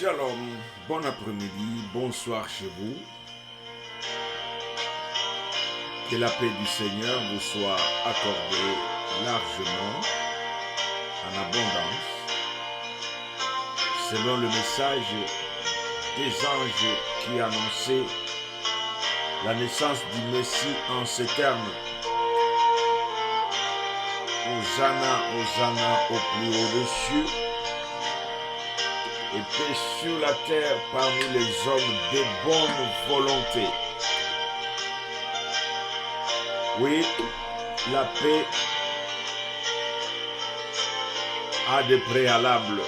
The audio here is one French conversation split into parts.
Shalom, bon après-midi, bonsoir chez vous. Que la paix du Seigneur vous soit accordée largement, en abondance, selon le message des anges qui annonçaient la naissance du Messie en ces termes. Hosanna, Hosanna au plus haut des cieux, et paix sur la terre parmi les hommes de bonne volonté. Oui, la paix a des préalables.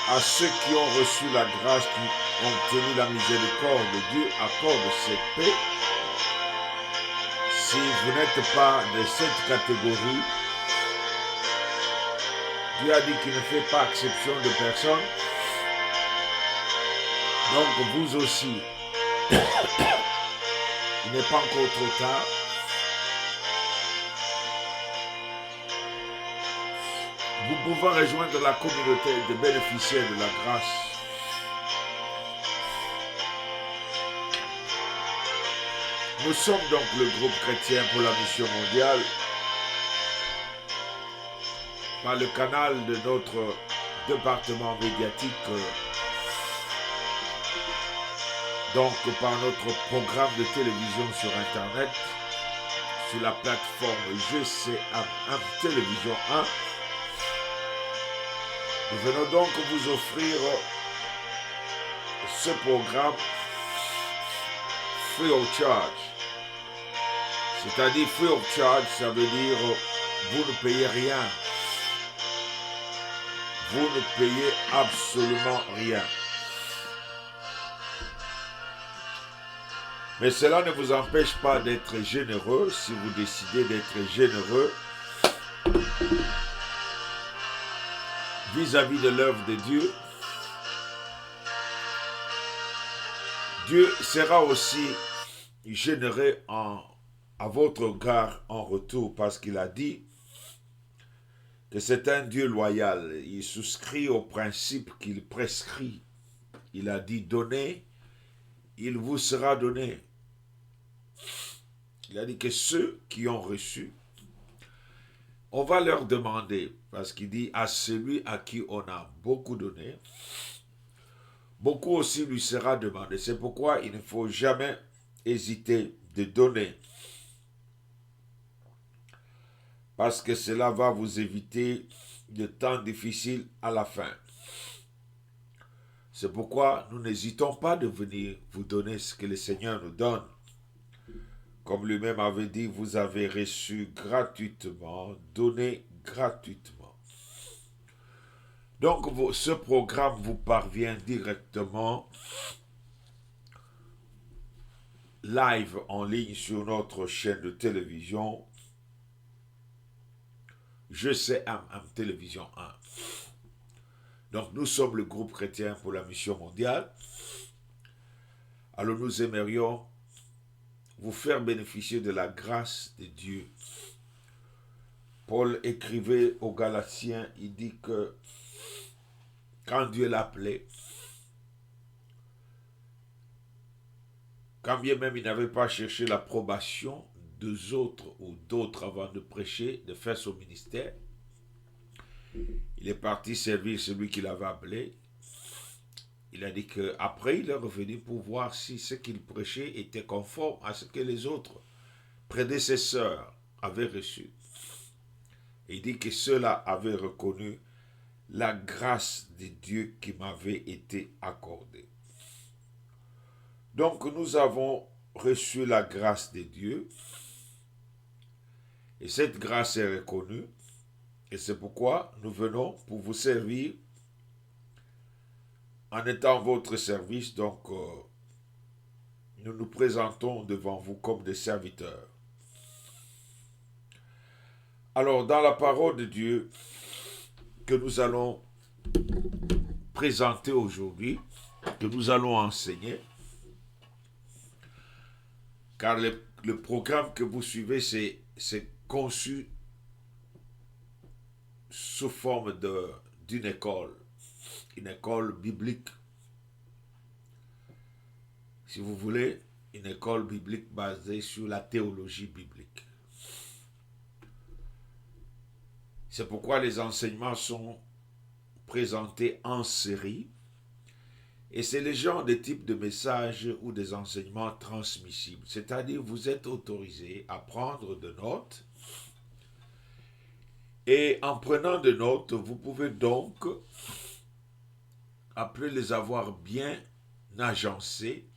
À ceux qui ont reçu la grâce, qui ont obtenu la miséricorde de Dieu, accorde cette paix. Si vous n'êtes pas de cette catégorie, Dieu a dit qu'il ne fait pas exception de personne. Donc vous aussi, il n'est pas encore trop tard. Vous pouvez rejoindre la communauté des bénéficiaires de la grâce. Nous sommes donc le groupe chrétien pour la mission mondiale par le canal de notre département médiatique, donc par notre programme de télévision sur Internet, sur la plateforme GCAM Télévision 1. Nous venons donc vous offrir ce programme free of charge. C'est-à-dire free of charge, ça veut dire vous ne payez rien. Vous ne payez absolument rien. Mais cela ne vous empêche pas d'être généreux si vous décidez d'être généreux vis-à-vis de l'œuvre de Dieu. Dieu sera aussi généreux à votre regard en retour, parce qu'il a dit que c'est un Dieu loyal. Il souscrit aux principes qu'il prescrit. Il a dit donnez, il vous sera donné. Il a dit que ceux qui ont reçu, on va leur demander, parce qu'il dit à celui à qui on a beaucoup donné, beaucoup aussi lui sera demandé. C'est pourquoi il ne faut jamais hésiter de donner, parce que cela va vous éviter de temps difficiles à la fin. C'est pourquoi nous n'hésitons pas de venir vous donner ce que le Seigneur nous donne. Comme lui-même avait dit, vous avez reçu gratuitement, donnez gratuitement. Donc ce programme vous parvient directement live en ligne sur notre chaîne de télévision GCAM Télévision 1. Donc nous sommes le groupe chrétien pour la mission mondiale. Alors nous aimerions vous faire bénéficier de la grâce de Dieu. Paul écrivait aux Galatiens, il dit que quand Dieu l'appelait, quand bien même il n'avait pas cherché l'approbation d'eux autres ou d'autres avant de prêcher, de faire son ministère, il est parti servir celui qui l'avait appelé. Il a dit qu'après, il est revenu pour voir si ce qu'il prêchait était conforme à ce que les autres prédécesseurs avaient reçu. Et il dit que ceux-là avaient reconnu la grâce de Dieu qui m'avait été accordée. Donc nous avons reçu la grâce de Dieu, et cette grâce est reconnue, et c'est pourquoi nous venons pour vous servir en étant votre service. Donc nous nous présentons devant vous comme des serviteurs. Alors dans la parole de Dieu que nous allons présenter aujourd'hui, que nous allons enseigner, car le programme que vous suivez, c'est conçu sous forme d'une école, une école biblique, si vous voulez, une école biblique basée sur la théologie biblique. C'est pourquoi les enseignements sont présentés en série, et c'est le genre de type de message ou des enseignements transmissibles. C'est-à-dire, vous êtes autorisé à prendre de notes, et en prenant de notes, vous pouvez donc, après les avoir bien agencés,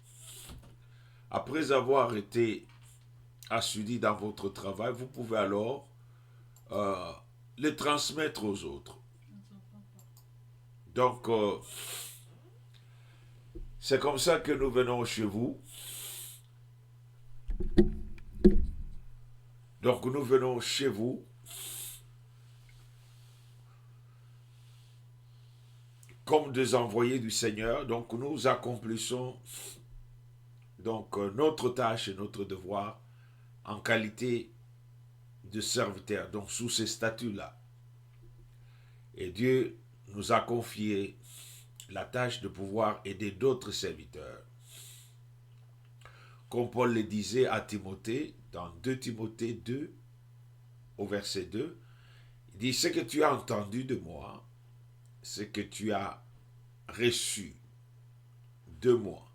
après avoir été assidu dans votre travail, vous pouvez alors les transmettre aux autres. Donc, c'est comme ça que nous venons chez vous. Donc, nous venons chez vous comme des envoyés du Seigneur. Donc, nous accomplissons donc notre tâche et notre devoir en qualité de serviteur, donc sous ces statuts-là. Et Dieu nous a confié la tâche de pouvoir aider d'autres serviteurs. Comme Paul le disait à Timothée, dans 2 Timothée 2, au verset 2, il dit, ce que tu as entendu de moi, ce que tu as reçu de moi,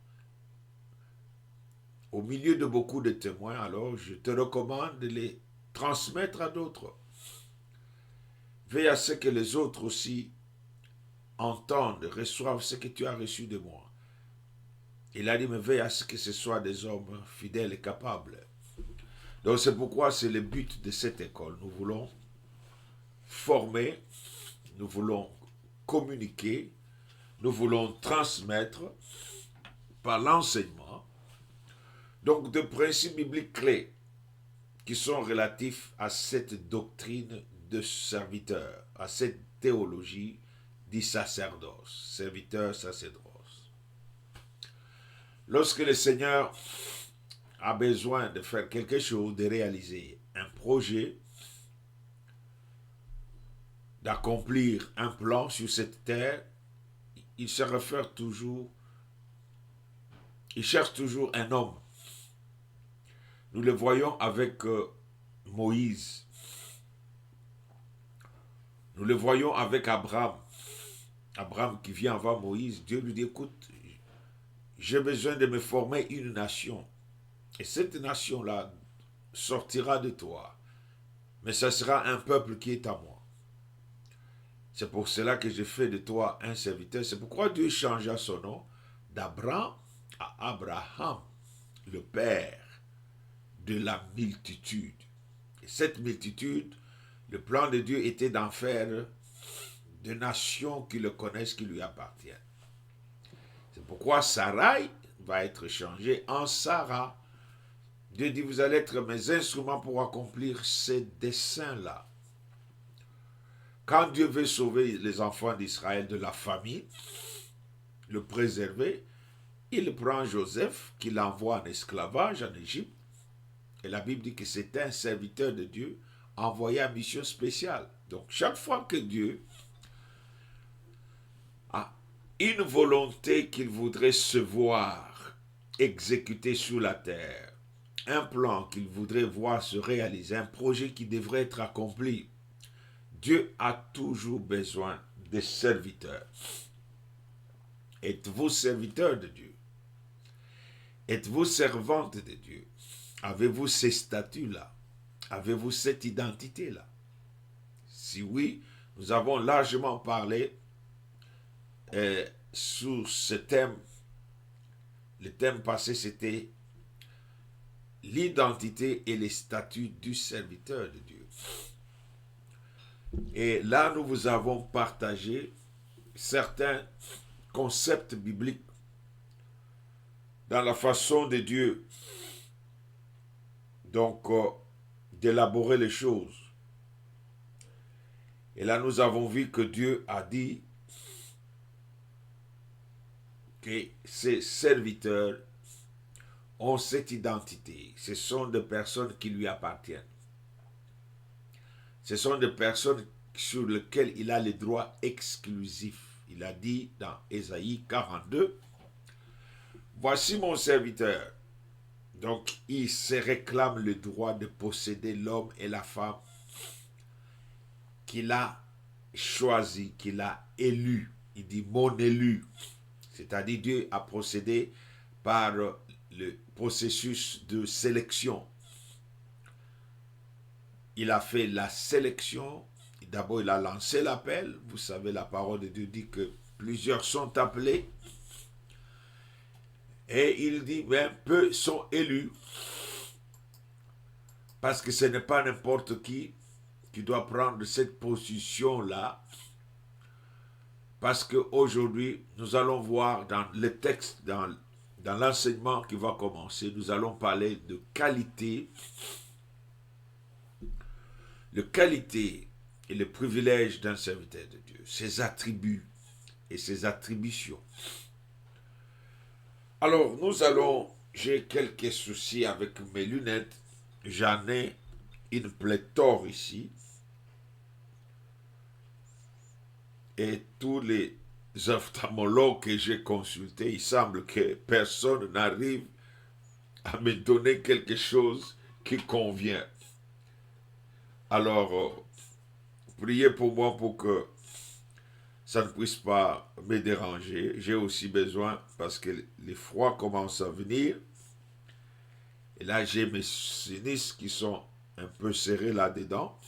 au milieu de beaucoup de témoins, alors je te recommande de les transmettre à d'autres. Veille à ce que les autres aussi entendent, reçoivent ce que tu as reçu de moi. Il a dit, mais veille à ce que ce soit des hommes fidèles et capables. Donc c'est pourquoi c'est le but de cette école. Nous voulons former, nous voulons communiquer, nous voulons transmettre par l'enseignement, donc de principes bibliques clés qui sont relatifs à cette doctrine de serviteur, à cette théologie du sacerdoce, serviteur, sacerdoce. Lorsque le Seigneur a besoin de faire quelque chose, de réaliser un projet, d'accomplir un plan sur cette terre, il se réfère toujours, il cherche toujours un homme. Nous le voyons avec Moïse. Nous le voyons avec Abraham. Abraham qui vient avant Moïse, Dieu lui dit, écoute, j'ai besoin de me former une nation. Et cette nation-là sortira de toi. Mais ça sera un peuple qui est à moi. C'est pour cela que j'ai fait de toi un serviteur. C'est pourquoi Dieu changea son nom d'Abraham à Abraham, le père de la multitude. Et cette multitude, le plan de Dieu était d'en faire de nations qui le connaissent, qui lui appartiennent. C'est pourquoi Sarai va être changée en Sarah. Dieu dit, vous allez être mes instruments pour accomplir ces desseins-là. Quand Dieu veut sauver les enfants d'Israël de la famine, le préserver, il prend Joseph, qu'il envoie en esclavage en Égypte, et la Bible dit que c'est un serviteur de Dieu envoyé à mission spéciale. Donc chaque fois que Dieu a une volonté qu'il voudrait se voir exécuter sur la terre, un plan qu'il voudrait voir se réaliser, un projet qui devrait être accompli, Dieu a toujours besoin de serviteurs. Êtes-vous serviteur de Dieu? Êtes-vous servante de Dieu? Avez-vous ces statuts-là? Avez-vous cette identité-là? Si oui, nous avons largement parlé sous ce thème. Le thème passé, c'était l'identité et les statuts du serviteur de Dieu. Et là, nous vous avons partagé certains concepts bibliques dans la façon de Dieu, donc, d'élaborer les choses. Et là, nous avons vu que Dieu a dit que ses serviteurs ont cette identité. Ce sont des personnes qui lui appartiennent. Ce sont des personnes sur lequel il a les droits exclusifs. Il a dit dans Ésaïe 42, « Voici mon serviteur. » Donc, il se réclame le droit de posséder l'homme et la femme qu'il a choisi, qu'il a élu. Il dit « mon élu ». C'est-à-dire Dieu a procédé par le processus de sélection. Il a fait la sélection. D'abord, il a lancé l'appel. Vous savez, la parole de Dieu dit que plusieurs sont appelés. Et il dit, mais peu sont élus. Parce que ce n'est pas n'importe qui doit prendre cette position-là. Parce qu'aujourd'hui, nous allons voir dans le texte, dans l'enseignement qui va commencer, nous allons parler de qualité. La qualité et le privilège d'un serviteur de Dieu, ses attributs et ses attributions. Alors, j'ai quelques soucis avec mes lunettes. J'en ai une pléthore ici. Et tous les ophtalmologues que j'ai consultés, il semble que personne n'arrive à me donner quelque chose qui convient. Alors, priez pour moi pour que ça ne puisse pas me déranger. J'ai aussi besoin, parce que les froids commencent à venir. Et là, j'ai mes sinus qui sont un peu serrés là-dedans.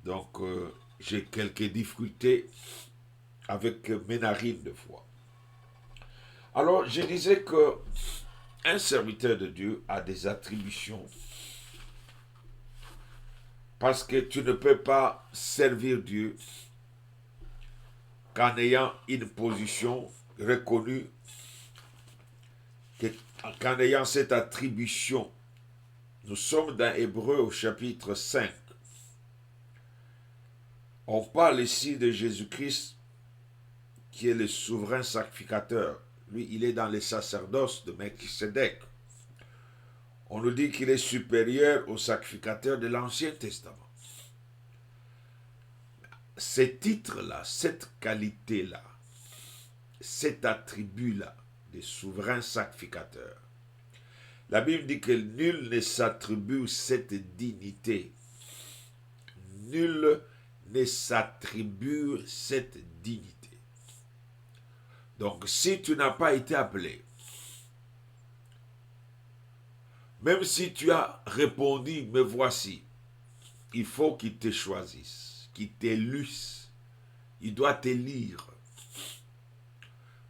Donc, j'ai quelques difficultés avec mes narines de fois. Alors, je disais que un serviteur de Dieu a des attributions. Parce que tu ne peux pas servir Dieu qu'en ayant une position reconnue, qu'en ayant cette attribution. Nous sommes dans Hébreux au chapitre 5. On parle ici de Jésus-Christ qui est le souverain sacrificateur. Lui, il est dans les sacerdoces de Melchisédek. On nous dit qu'il est supérieur au sacrificateur de l'Ancien Testament. Ces titres-là, cette qualité-là, cet attribut-là, des souverains sacrificateurs, la Bible dit que nul ne s'attribue cette dignité. Nul ne s'attribue cette dignité. Donc, si tu n'as pas été appelé, même si tu as répondu, me voici, il faut qu'il te choisisse, qu'il t'éluse. Il doit t'élire.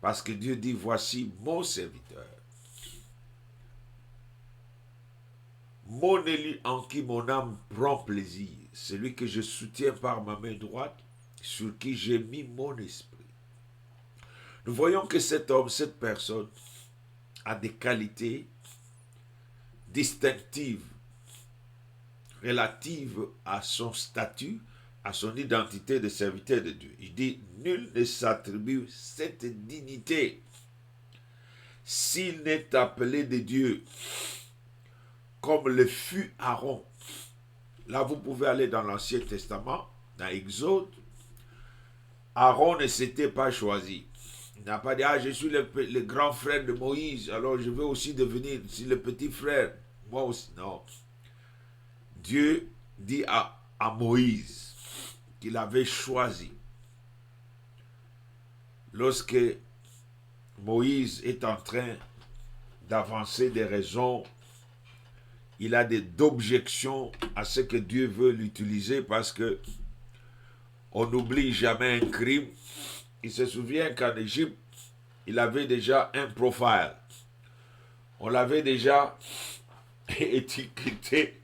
Parce que Dieu dit, voici mon serviteur. Mon élu en qui mon âme prend plaisir, celui que je soutiens par ma main droite, sur qui j'ai mis mon esprit. Nous voyons que cet homme, cette personne, a des qualités distinctives, relatives à son statut, à son identité de serviteur de Dieu. Il dit, nul ne s'attribue cette dignité s'il n'est appelé de Dieu, comme le fut Aaron. Là, vous pouvez aller dans l'Ancien Testament, dans Exode. Aaron ne s'était pas choisi. Il n'a pas dit, je suis le grand frère de Moïse, alors je veux aussi devenir le petit frère. Moi aussi, non. Dieu dit à Moïse qu'il avait choisi. Lorsque Moïse est en train d'avancer des raisons, il a d'objections à ce que Dieu veut l'utiliser parce que on n'oublie jamais un crime. Il se souvient qu'en Égypte, il avait déjà un profile. On l'avait déjà étiqueté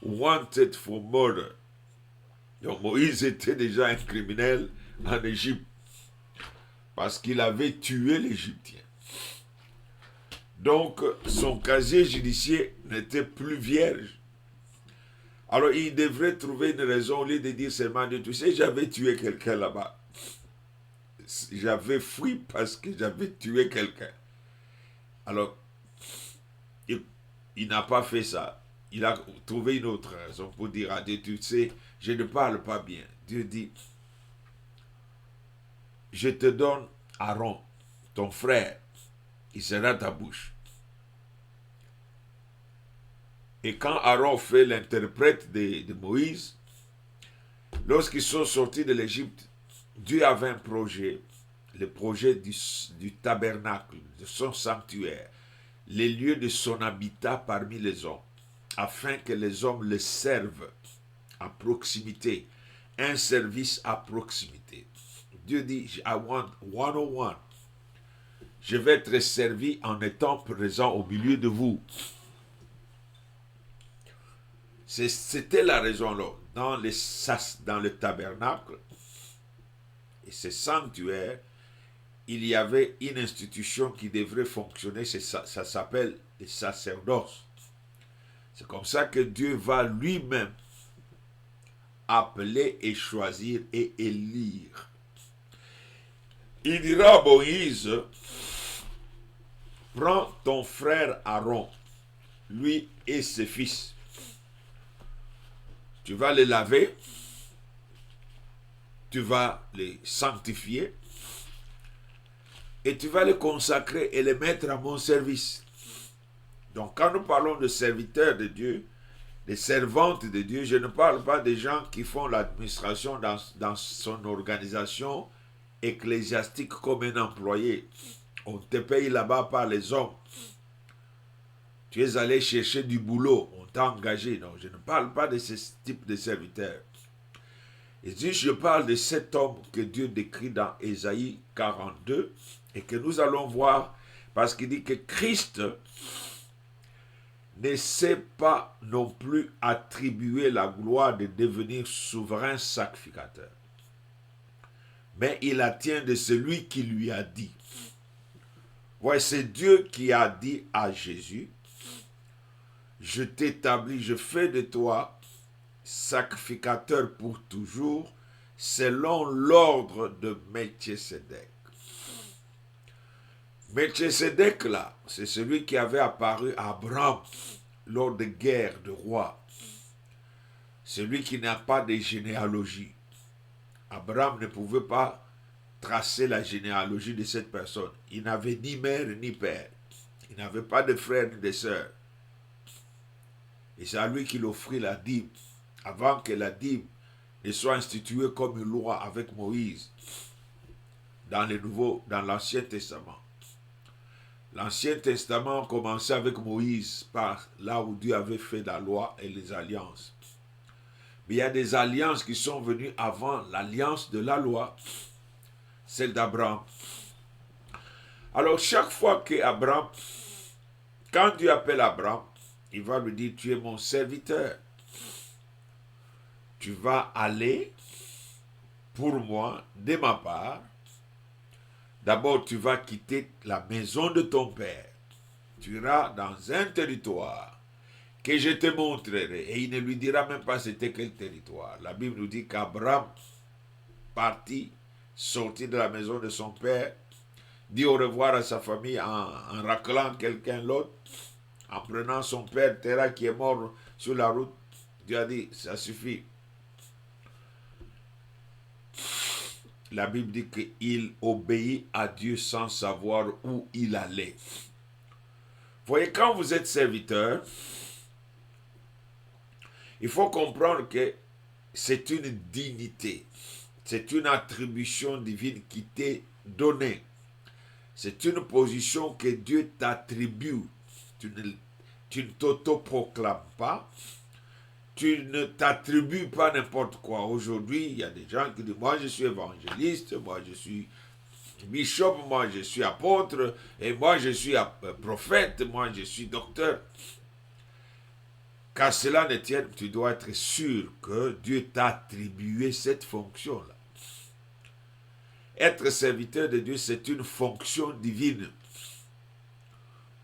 wanted for murder. Donc Moïse était déjà un criminel en Égypte parce qu'il avait tué l'Égyptien. Donc son casier judiciaire n'était plus vierge. Alors il devrait trouver une raison au lieu de dire seulement, tu sais, j'avais tué quelqu'un là-bas. J'avais fui parce que j'avais tué quelqu'un. Alors, il n'a pas fait ça. Il a trouvé une autre raison pour dire à Dieu, tu sais, je ne parle pas bien. Dieu dit, je te donne Aaron, ton frère, il sera ta bouche. Et quand Aaron fait l'interprète de Moïse, lorsqu'ils sont sortis de l'Égypte, Dieu avait un projet, le projet du tabernacle, de son sanctuaire, les lieux de son habitat parmi les hommes, afin que les hommes le servent à proximité, un service à proximité. Dieu dit, I want one-on-one. Je vais être servi en étant présent au milieu de vous. C'était la raison là. Dans le tabernacle et ces sanctuaires, il y avait une institution qui devrait fonctionner, ça s'appelle le sacerdoce. C'est comme ça que Dieu va lui-même appeler et choisir et élire. Il dira à Moïse, prends ton frère Aaron, lui et ses fils. Tu vas les laver, tu vas les sanctifier et tu vas les consacrer et les mettre à mon service. Donc quand nous parlons de serviteurs de Dieu, des servantes de Dieu, je ne parle pas des gens qui font l'administration dans son organisation ecclésiastique comme un employé. On te paye là-bas par les hommes. Tu es allé chercher du boulot, on t'a engagé. Non, je ne parle pas de ce type de serviteur. Et je parle de cet homme que Dieu décrit dans Ésaïe 42 et que nous allons voir parce qu'il dit que Christ ne sait pas non plus attribuer la gloire de devenir souverain sacrificateur. Mais il la tient de celui qui lui a dit. Ouais, c'est Dieu qui a dit à Jésus, je t'établis, je fais de toi sacrificateur pour toujours, selon l'ordre de Melchisédek. Melchisédek là, c'est celui qui avait apparu à Abraham lors de guerres de rois. Celui qui n'a pas de généalogie. Abraham ne pouvait pas tracer la généalogie de cette personne. Il n'avait ni mère ni père. Il n'avait pas de frères ni de sœurs. Et c'est à lui qu'il offrit la dîme, avant que la dîme ne soit instituée comme une loi avec Moïse dans l'Ancien Testament. L'Ancien Testament commençait avec Moïse, par là où Dieu avait fait la loi et les alliances. Mais il y a des alliances qui sont venues avant l'alliance de la loi, celle d'Abraham. Alors chaque fois qu'Abraham, quand Dieu appelle Abraham, il va lui dire, tu es mon serviteur. Tu vas aller pour moi, de ma part. D'abord, tu vas quitter la maison de ton père. Tu iras dans un territoire que je te montrerai. Et il ne lui dira même pas c'était quel territoire. La Bible nous dit qu'Abraham partit, sorti de la maison de son père, dit au revoir à sa famille en raclant quelqu'un l'autre, en prenant son père Terah qui est mort sur la route. Dieu a dit, ça suffit. La Bible dit qu'il obéit à Dieu sans savoir où il allait. Voyez, quand vous êtes serviteur, il faut comprendre que c'est une dignité, c'est une attribution divine qui t'est donnée. C'est une position que Dieu t'attribue. Tu ne t'autoproclames pas. Tu ne t'attribues pas n'importe quoi. Aujourd'hui, il y a des gens qui disent, moi je suis évangéliste, moi je suis bishop, moi je suis apôtre, et moi je suis prophète, moi je suis docteur. Car cela ne tienne, tu dois être sûr que Dieu t'a attribué cette fonction-là. Être serviteur de Dieu, c'est une fonction divine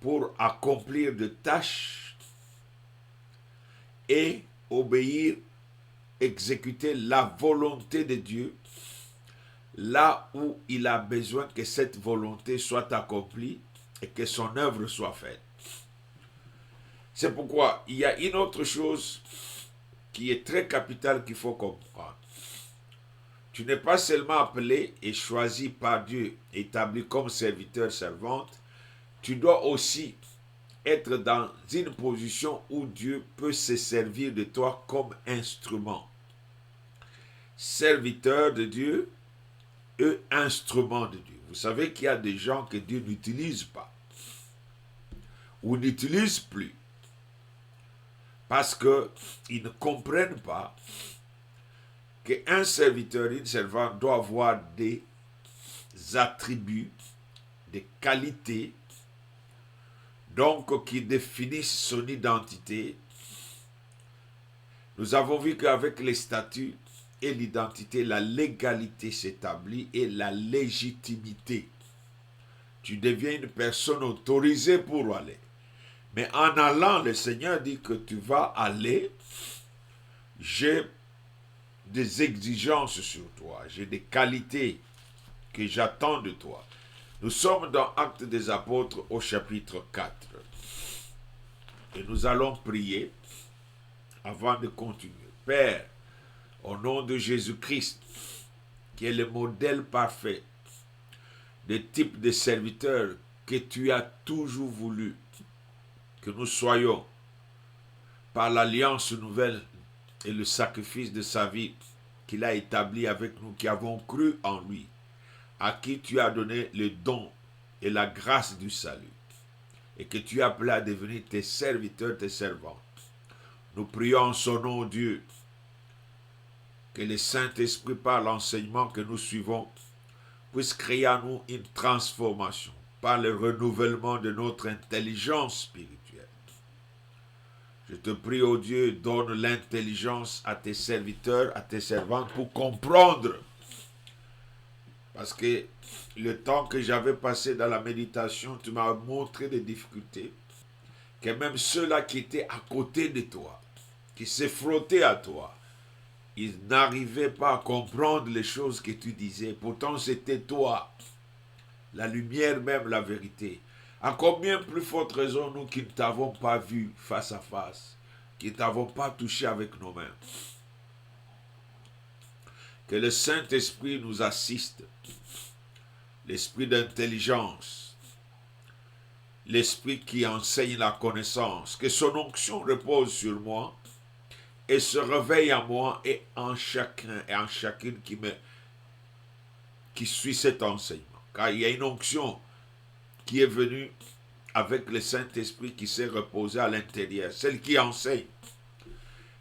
pour accomplir des tâches et obéir, exécuter la volonté de Dieu là où il a besoin que cette volonté soit accomplie et que son œuvre soit faite. C'est pourquoi il y a une autre chose qui est très capital qu'il faut comprendre. Tu n'es pas seulement appelé et choisi par Dieu, établi comme serviteur-servante, tu dois aussi être dans une position où Dieu peut se servir de toi comme instrument. Serviteur de Dieu et instrument de Dieu. Vous savez qu'il y a des gens que Dieu n'utilise pas ou n'utilise plus parce qu'ils ne comprennent pas qu'un serviteur, une servante doit avoir des attributs, des qualités, donc qui définissent son identité. Nous avons vu qu'avec les statuts et l'identité, la légalité s'établit et la légitimité. Tu deviens une personne autorisée pour aller. Mais en allant, le Seigneur dit que tu vas aller, j'ai des exigences sur toi, j'ai des qualités que j'attends de toi. Nous sommes dans Actes des Apôtres au chapitre 4. Et nous allons prier avant de continuer. Père, au nom de Jésus-Christ, qui est le modèle parfait, le type de serviteur que tu as toujours voulu que nous soyons par l'alliance nouvelle et le sacrifice de sa vie qu'il a établi avec nous qui avons cru en lui, à qui tu as donné le don et la grâce du salut, et que tu as appelé à devenir tes serviteurs, tes servantes. Nous prions en son nom, Dieu, que le Saint-Esprit, par l'enseignement que nous suivons, puisse créer en nous une transformation par le renouvellement de notre intelligence spirituelle. Je te prie, ô Dieu, donne l'intelligence à tes serviteurs, à tes servantes pour comprendre. Parce que le temps que j'avais passé dans la méditation, tu m'as montré des difficultés. Que même ceux-là qui étaient à côté de toi, qui se frottaient à toi, ils n'arrivaient pas à comprendre les choses que tu disais. Pourtant, c'était toi, la lumière même, la vérité. À combien plus forte raison, nous qui ne t'avons pas vu face à face, qui ne t'avons pas touché avec nos mains. Que le Saint-Esprit nous assiste, l'esprit d'intelligence, l'esprit qui enseigne la connaissance, que son onction repose sur moi et se réveille en moi et en chacun et en chacune qui suit cet enseignement. Car il y a une onction qui est venue avec le Saint-Esprit qui s'est reposé à l'intérieur, celle qui enseigne.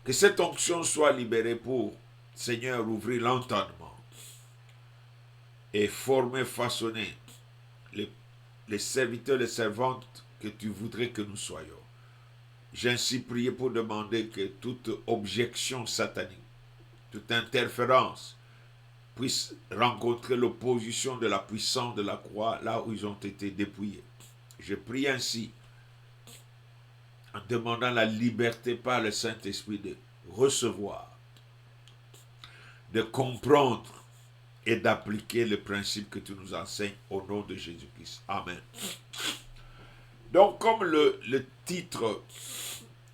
Que cette onction soit libérée pour, Seigneur, ouvrir l'entendement et former, façonner les serviteurs, les servantes que tu voudrais que nous soyons. J'ai ainsi prié pour demander que toute objection satanique, toute interférence puisse rencontrer l'opposition de la puissance de la croix là où ils ont été dépouillés. Je prie ainsi en demandant la liberté par le Saint-Esprit de recevoir, de comprendre et d'appliquer le principe que tu nous enseignes au nom de Jésus-Christ. Amen. Donc, comme le titre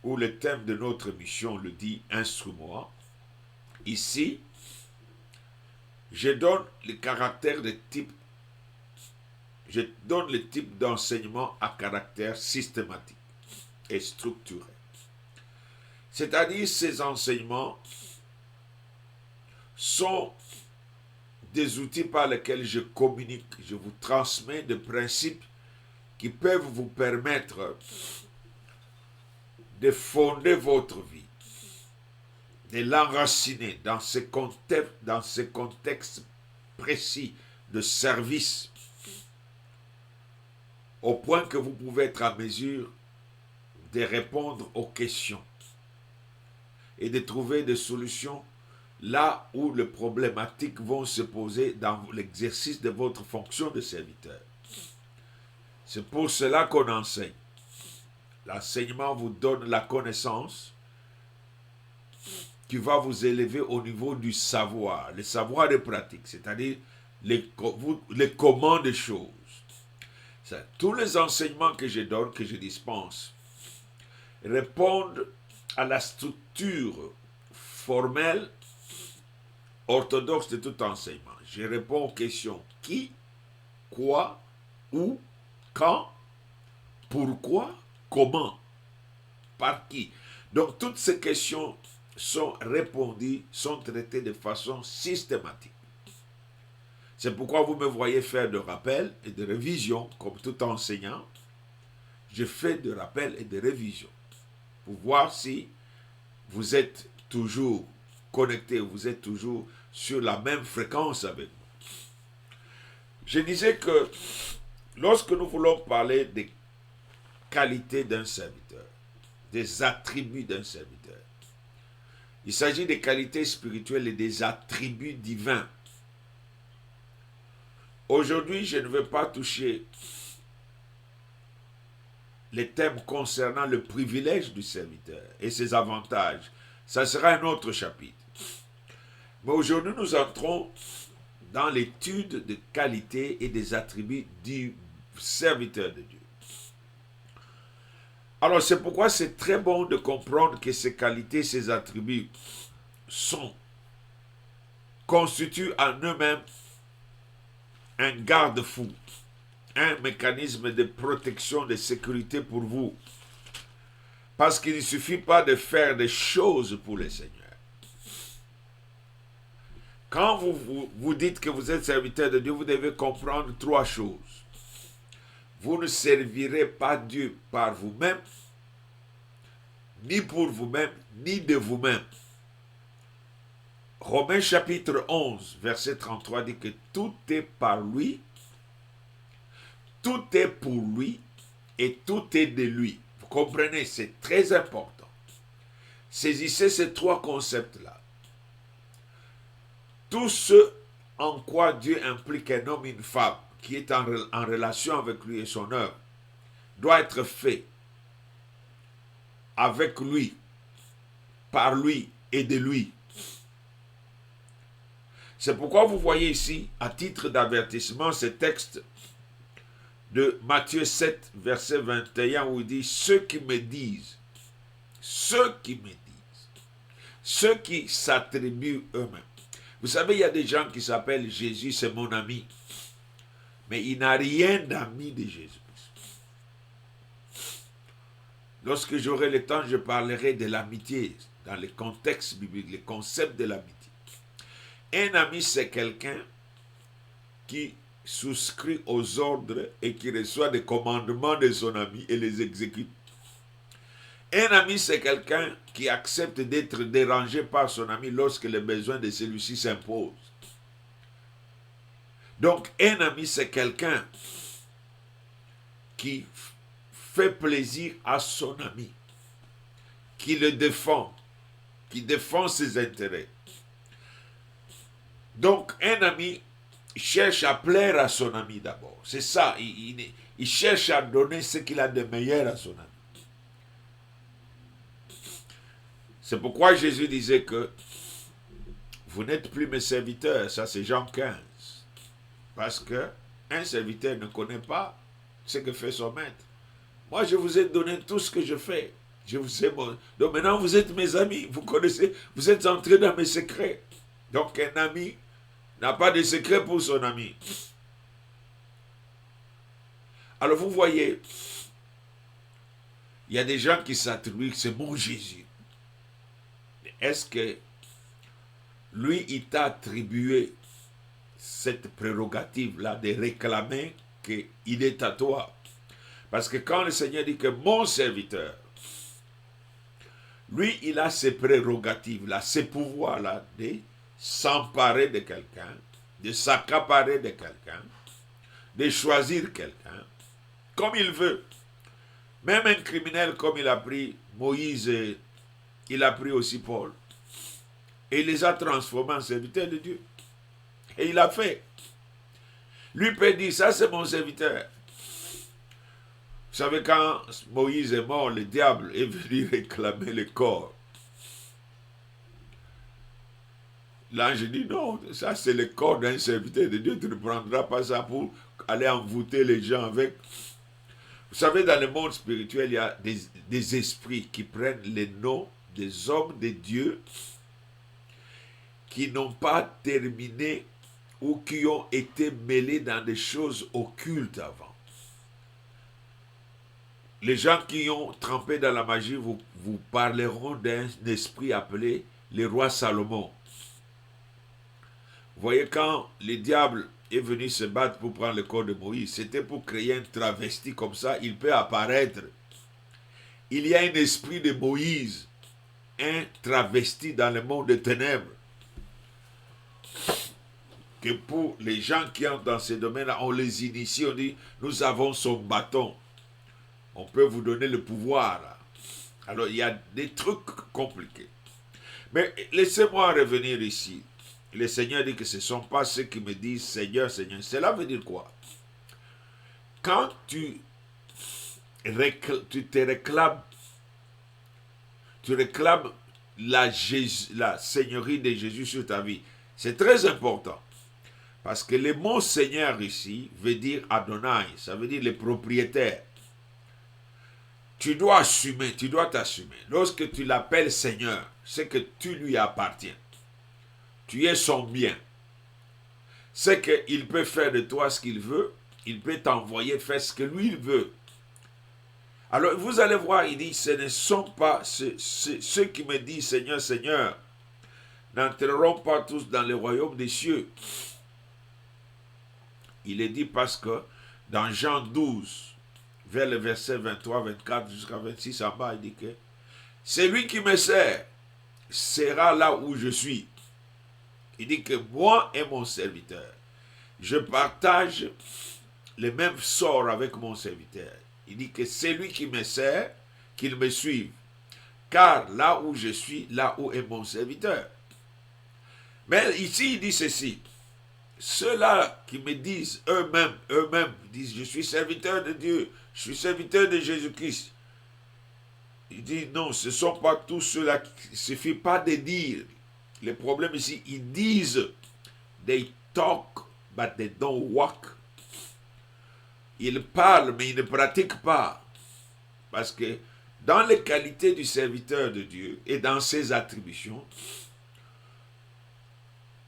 ou le thème de notre mission le dit, instrument, ici, je donne le caractère de type, je donne le type d'enseignement à caractère systématique et structuré. C'est-à-dire, ces enseignements sont des outils par lesquels je communique, je vous transmets des principes qui peuvent vous permettre de fonder votre vie, de l'enraciner dans ce contexte précis de service, au point que vous pouvez être en mesure de répondre aux questions et de trouver des solutions là où les problématiques vont se poser dans l'exercice de votre fonction de serviteur. C'est pour cela qu'on enseigne. L'enseignement vous donne la connaissance qui va vous élever au niveau du savoir, le savoir de pratique, c'est-à-dire les comment des choses. Tous les enseignements que je donne, que je dispense, répondent à la structure formelle, orthodoxe de tout enseignement. Je réponds aux questions qui, quoi, où, quand, pourquoi, comment, par qui. Donc toutes ces questions sont répondues, sont traitées de façon systématique. C'est pourquoi vous me voyez faire de rappels et de révisions, comme tout enseignant. Je fais de rappels et de révisions pour voir si vous êtes toujours connecté, vous êtes toujours sur la même fréquence avec moi. Je disais que lorsque nous voulons parler des qualités d'un serviteur, des attributs d'un serviteur, il s'agit des qualités spirituelles et des attributs divins. Aujourd'hui, je ne veux pas toucher les thèmes concernant le privilège du serviteur et ses avantages. Ça sera un autre chapitre. Mais aujourd'hui, nous entrons dans l'étude des qualités et des attributs du serviteur de Dieu. Alors, c'est pourquoi c'est très bon de comprendre que ces qualités, ces attributs constituent en eux-mêmes un garde-fou, un mécanisme de protection, de sécurité pour vous. Parce qu'il ne suffit pas de faire des choses pour le Seigneur. Quand vous dites que vous êtes serviteur de Dieu, vous devez comprendre trois choses. Vous ne servirez pas Dieu par vous-même, ni pour vous-même, ni de vous-même. Romains chapitre 11, verset 33 dit que tout est par lui, tout est pour lui et tout est de lui. Vous comprenez, c'est très important. Saisissez ces trois concepts-là. Tout ce en quoi Dieu implique un homme et une femme qui est en relation avec lui et son œuvre doit être fait avec lui, par lui et de lui. C'est pourquoi vous voyez ici, à titre d'avertissement, ce texte de Matthieu 7, verset 21, où il dit « Ceux qui me disent, ceux qui s'attribuent eux-mêmes. » Vous savez, il y a des gens qui s'appellent Jésus, c'est mon ami. Mais il n'a rien d'ami de Jésus. Lorsque j'aurai le temps, je parlerai de l'amitié dans le contexte biblique, le concept de l'amitié. Un ami, c'est quelqu'un qui souscrit aux ordres et qui reçoit des commandements de son ami et les exécute. Un ami, c'est quelqu'un qui accepte d'être dérangé par son ami lorsque les besoins de celui-ci s'imposent. Donc, un ami, c'est quelqu'un qui fait plaisir à son ami, qui le défend, qui défend ses intérêts. Donc, un ami cherche à plaire à son ami d'abord. C'est ça, il cherche à donner ce qu'il a de meilleur à son ami. C'est pourquoi Jésus disait que vous n'êtes plus mes serviteurs, ça c'est Jean 15. Parce que un serviteur ne connaît pas ce que fait son maître. Moi, je vous ai donné tout ce que je fais. Je vous ai bon. Donc maintenant, vous êtes mes amis. Vous connaissez, vous êtes entrés dans mes secrets. Donc un ami n'a pas de secret pour son ami. Alors vous voyez, il y a des gens qui s'attribuent que c'est mon Jésus. Est-ce que lui, il t'a attribué cette prérogative-là de réclamer qu'il est à toi? Parce que quand le Seigneur dit que mon serviteur, lui, il a ses prérogatives-là, ses pouvoirs-là de s'emparer de quelqu'un, de s'accaparer de quelqu'un, de choisir quelqu'un, comme il veut. Même un criminel comme il a pris Moïse, il a pris aussi Paul, et il les a transformés en serviteurs de Dieu. Et il a fait. Lui peut dire, ça c'est mon serviteur. Vous savez, quand Moïse est mort, le diable est venu réclamer le corps. L'ange dit, non, ça c'est le corps d'un serviteur de Dieu, tu ne prendras pas ça pour aller envoûter les gens avec. Vous savez, dans le monde spirituel, il y a des esprits qui prennent les noms des hommes de Dieu qui n'ont pas terminé ou qui ont été mêlés dans des choses occultes avant. Les gens qui ont trempé dans la magie vous parleront d'un esprit appelé le roi Salomon. Vous voyez, quand le diable est venu se battre pour prendre le corps de Moïse, c'était pour créer un travesti comme ça, il peut apparaître. Il y a un esprit de Moïse, un travesti dans le monde des ténèbres. Que pour les gens qui entrent dans ces domaines-là, on les initie, on dit, nous avons son bâton. On peut vous donner le pouvoir. Alors, il y a des trucs compliqués. Mais laissez-moi revenir ici. Le Seigneur dit que ce ne sont pas ceux qui me disent Seigneur, Seigneur. Cela veut dire quoi? Quand tu réclames la Seigneurie de Jésus sur ta vie, c'est très important. Parce que le mot Seigneur ici veut dire Adonai, ça veut dire le propriétaire. Tu dois assumer, tu dois t'assumer. Lorsque tu l'appelles Seigneur, c'est que tu lui appartiens. Tu es son bien. C'est qu'il peut faire de toi ce qu'il veut. Il peut t'envoyer faire ce que lui il veut. Alors vous allez voir, il dit, ce ne sont pas ceux qui me disent Seigneur, Seigneur, n'entreront pas tous dans le royaume des cieux. Il est dit parce que dans Jean 12, vers le verset 23, 24 jusqu'à 26 en bas, il dit que celui qui me sert sera là où je suis. Il dit que moi et mon serviteur, je partage le même sort avec mon serviteur. Il dit que celui qui me sert, qu'il me suive. Car là où je suis, là où est mon serviteur. Mais ici, il dit ceci. Ceux-là qui me disent eux-mêmes, disent, je suis serviteur de Dieu, je suis serviteur de Jésus-Christ. Il dit, non, ce ne sont pas tous ceux-là, il ne suffit pas de dire. Le problème ici, ils disent, they talk, but they don't walk. Ils parlent, mais ils ne pratiquent pas. Parce que dans les qualités du serviteur de Dieu et dans ses attributions,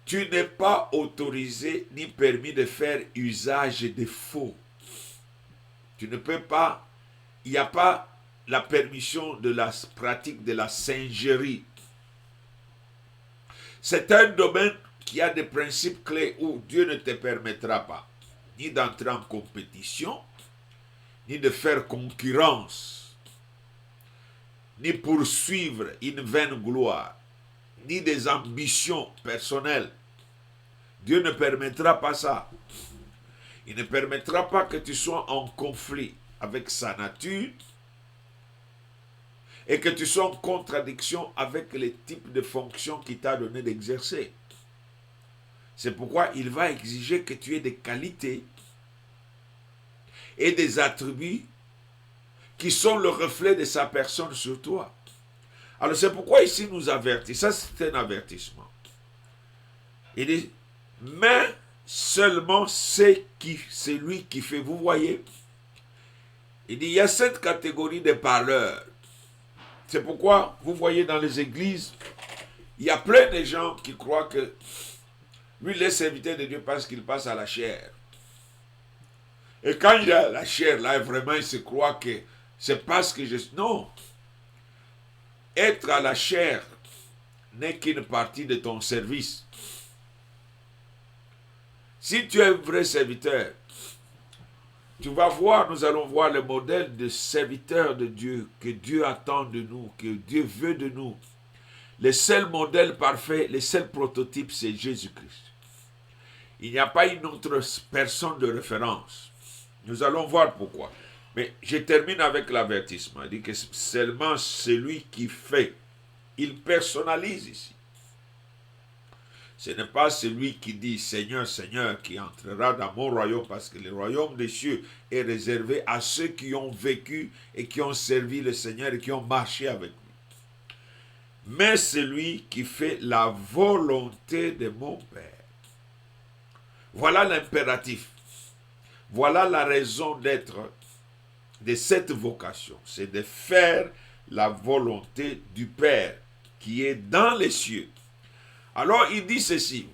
tu n'es pas autorisé ni permis de faire usage de faux. Tu ne peux pas, il n'y a pas la permission de la pratique de la singerie. C'est un domaine qui a des principes clés où Dieu ne te permettra pas ni d'entrer en compétition, ni de faire concurrence, ni poursuivre une vaine gloire, ni des ambitions personnelles. Dieu ne permettra pas ça. Il ne permettra pas que tu sois en conflit avec sa nature et que tu sois en contradiction avec les types de fonctions qu'il t'a donné d'exercer. C'est pourquoi il va exiger que tu aies des qualités et des attributs qui sont le reflet de sa personne sur toi. Alors c'est pourquoi ici il nous avertit. Ça c'est un avertissement. Il dit, mais seulement c'est lui qui fait. Vous voyez, il dit, il y a cette catégorie de parleurs. C'est pourquoi, vous voyez dans les églises, il y a plein de gens qui croient que lui, il est serviteur de Dieu parce qu'il passe à la chair. Et quand il a la chair, là, vraiment, il se croit que c'est parce que je... Non. Être à la chair n'est qu'une partie de ton service. Si tu es un vrai serviteur, tu vas voir, nous allons voir le modèle de serviteur de Dieu que Dieu attend de nous, que Dieu veut de nous. Le seul modèle parfait, le seul prototype, c'est Jésus-Christ. Il n'y a pas une autre personne de référence. Nous allons voir pourquoi. Mais je termine avec l'avertissement. Il dit que seulement celui qui fait, il personnalise ici. Ce n'est pas celui qui dit Seigneur, Seigneur qui entrera dans mon royaume, parce que le royaume des cieux est réservé à ceux qui ont vécu et qui ont servi le Seigneur et qui ont marché avec lui. Mais celui qui fait la volonté de mon Père. Voilà l'impératif. Voilà la raison d'être de cette vocation. C'est de faire la volonté du Père qui est dans les cieux. Alors il dit ceci,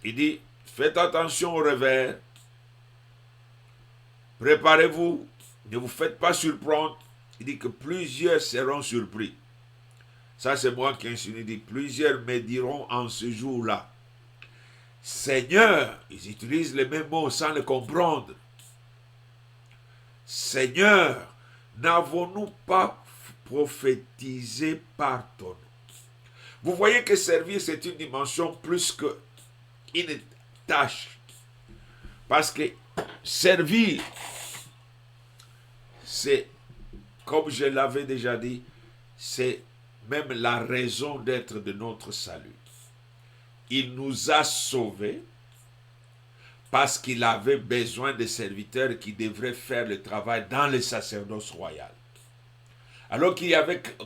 il dit, faites attention au revers, préparez-vous, ne vous faites pas surprendre. Il dit que plusieurs seront surpris. Ça c'est moi qui insinue, il dit, plusieurs me diront en ce jour-là, Seigneur, ils utilisent les mêmes mots sans le comprendre. Seigneur, n'avons-nous pas prophétisé par ton nom? Vous voyez que servir, c'est une dimension plus qu'une tâche. Parce que servir, c'est, comme je l'avais déjà dit, c'est même la raison d'être de notre salut. Il nous a sauvés parce qu'il avait besoin de serviteurs qui devraient faire le travail dans le sacerdoce royal. Alors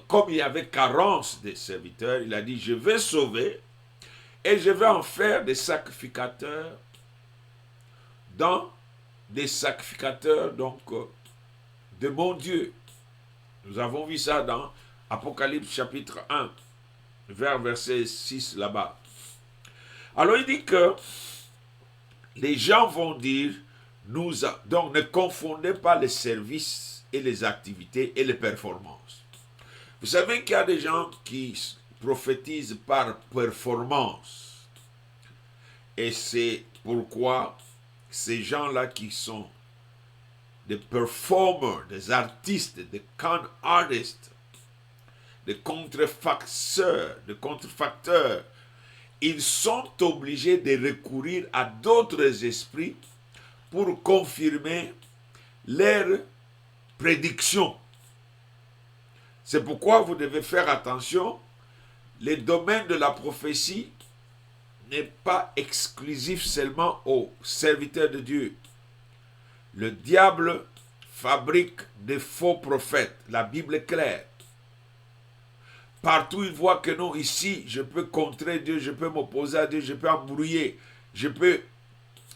comme il y avait carence de serviteurs, il a dit, je vais sauver et je vais en faire des sacrificateurs de mon Dieu. Nous avons vu ça dans Apocalypse chapitre 1, vers verset 6 là-bas. Alors il dit que les gens vont dire, donc ne confondez pas les services et les activités et les performances. Vous savez qu'il y a des gens qui prophétisent par performance. Et c'est pourquoi ces gens-là qui sont des performers, des artistes, des con artists, des contrefacteurs, ils sont obligés de recourir à d'autres esprits pour confirmer leurs prédictions. C'est pourquoi vous devez faire attention. Le domaine de la prophétie n'est pas exclusif seulement aux serviteurs de Dieu. Le diable fabrique des faux prophètes. La Bible est claire. Partout il voit que non, ici, je peux contrer Dieu, je peux m'opposer à Dieu, je peux embrouiller, je peux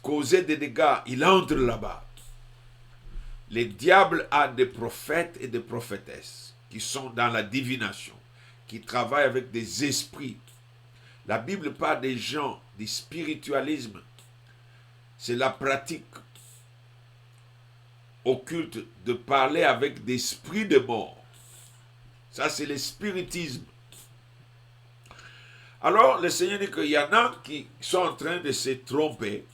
causer des dégâts. Il entre là-bas. Le diable a des prophètes et des prophétesses qui sont dans la divination, qui travaillent avec des esprits. La Bible parle des gens, du spiritualisme. C'est la pratique occulte de parler avec des esprits de mort. Ça, c'est le spiritisme. Alors, le Seigneur dit qu'il y en a qui sont en train de se tromper.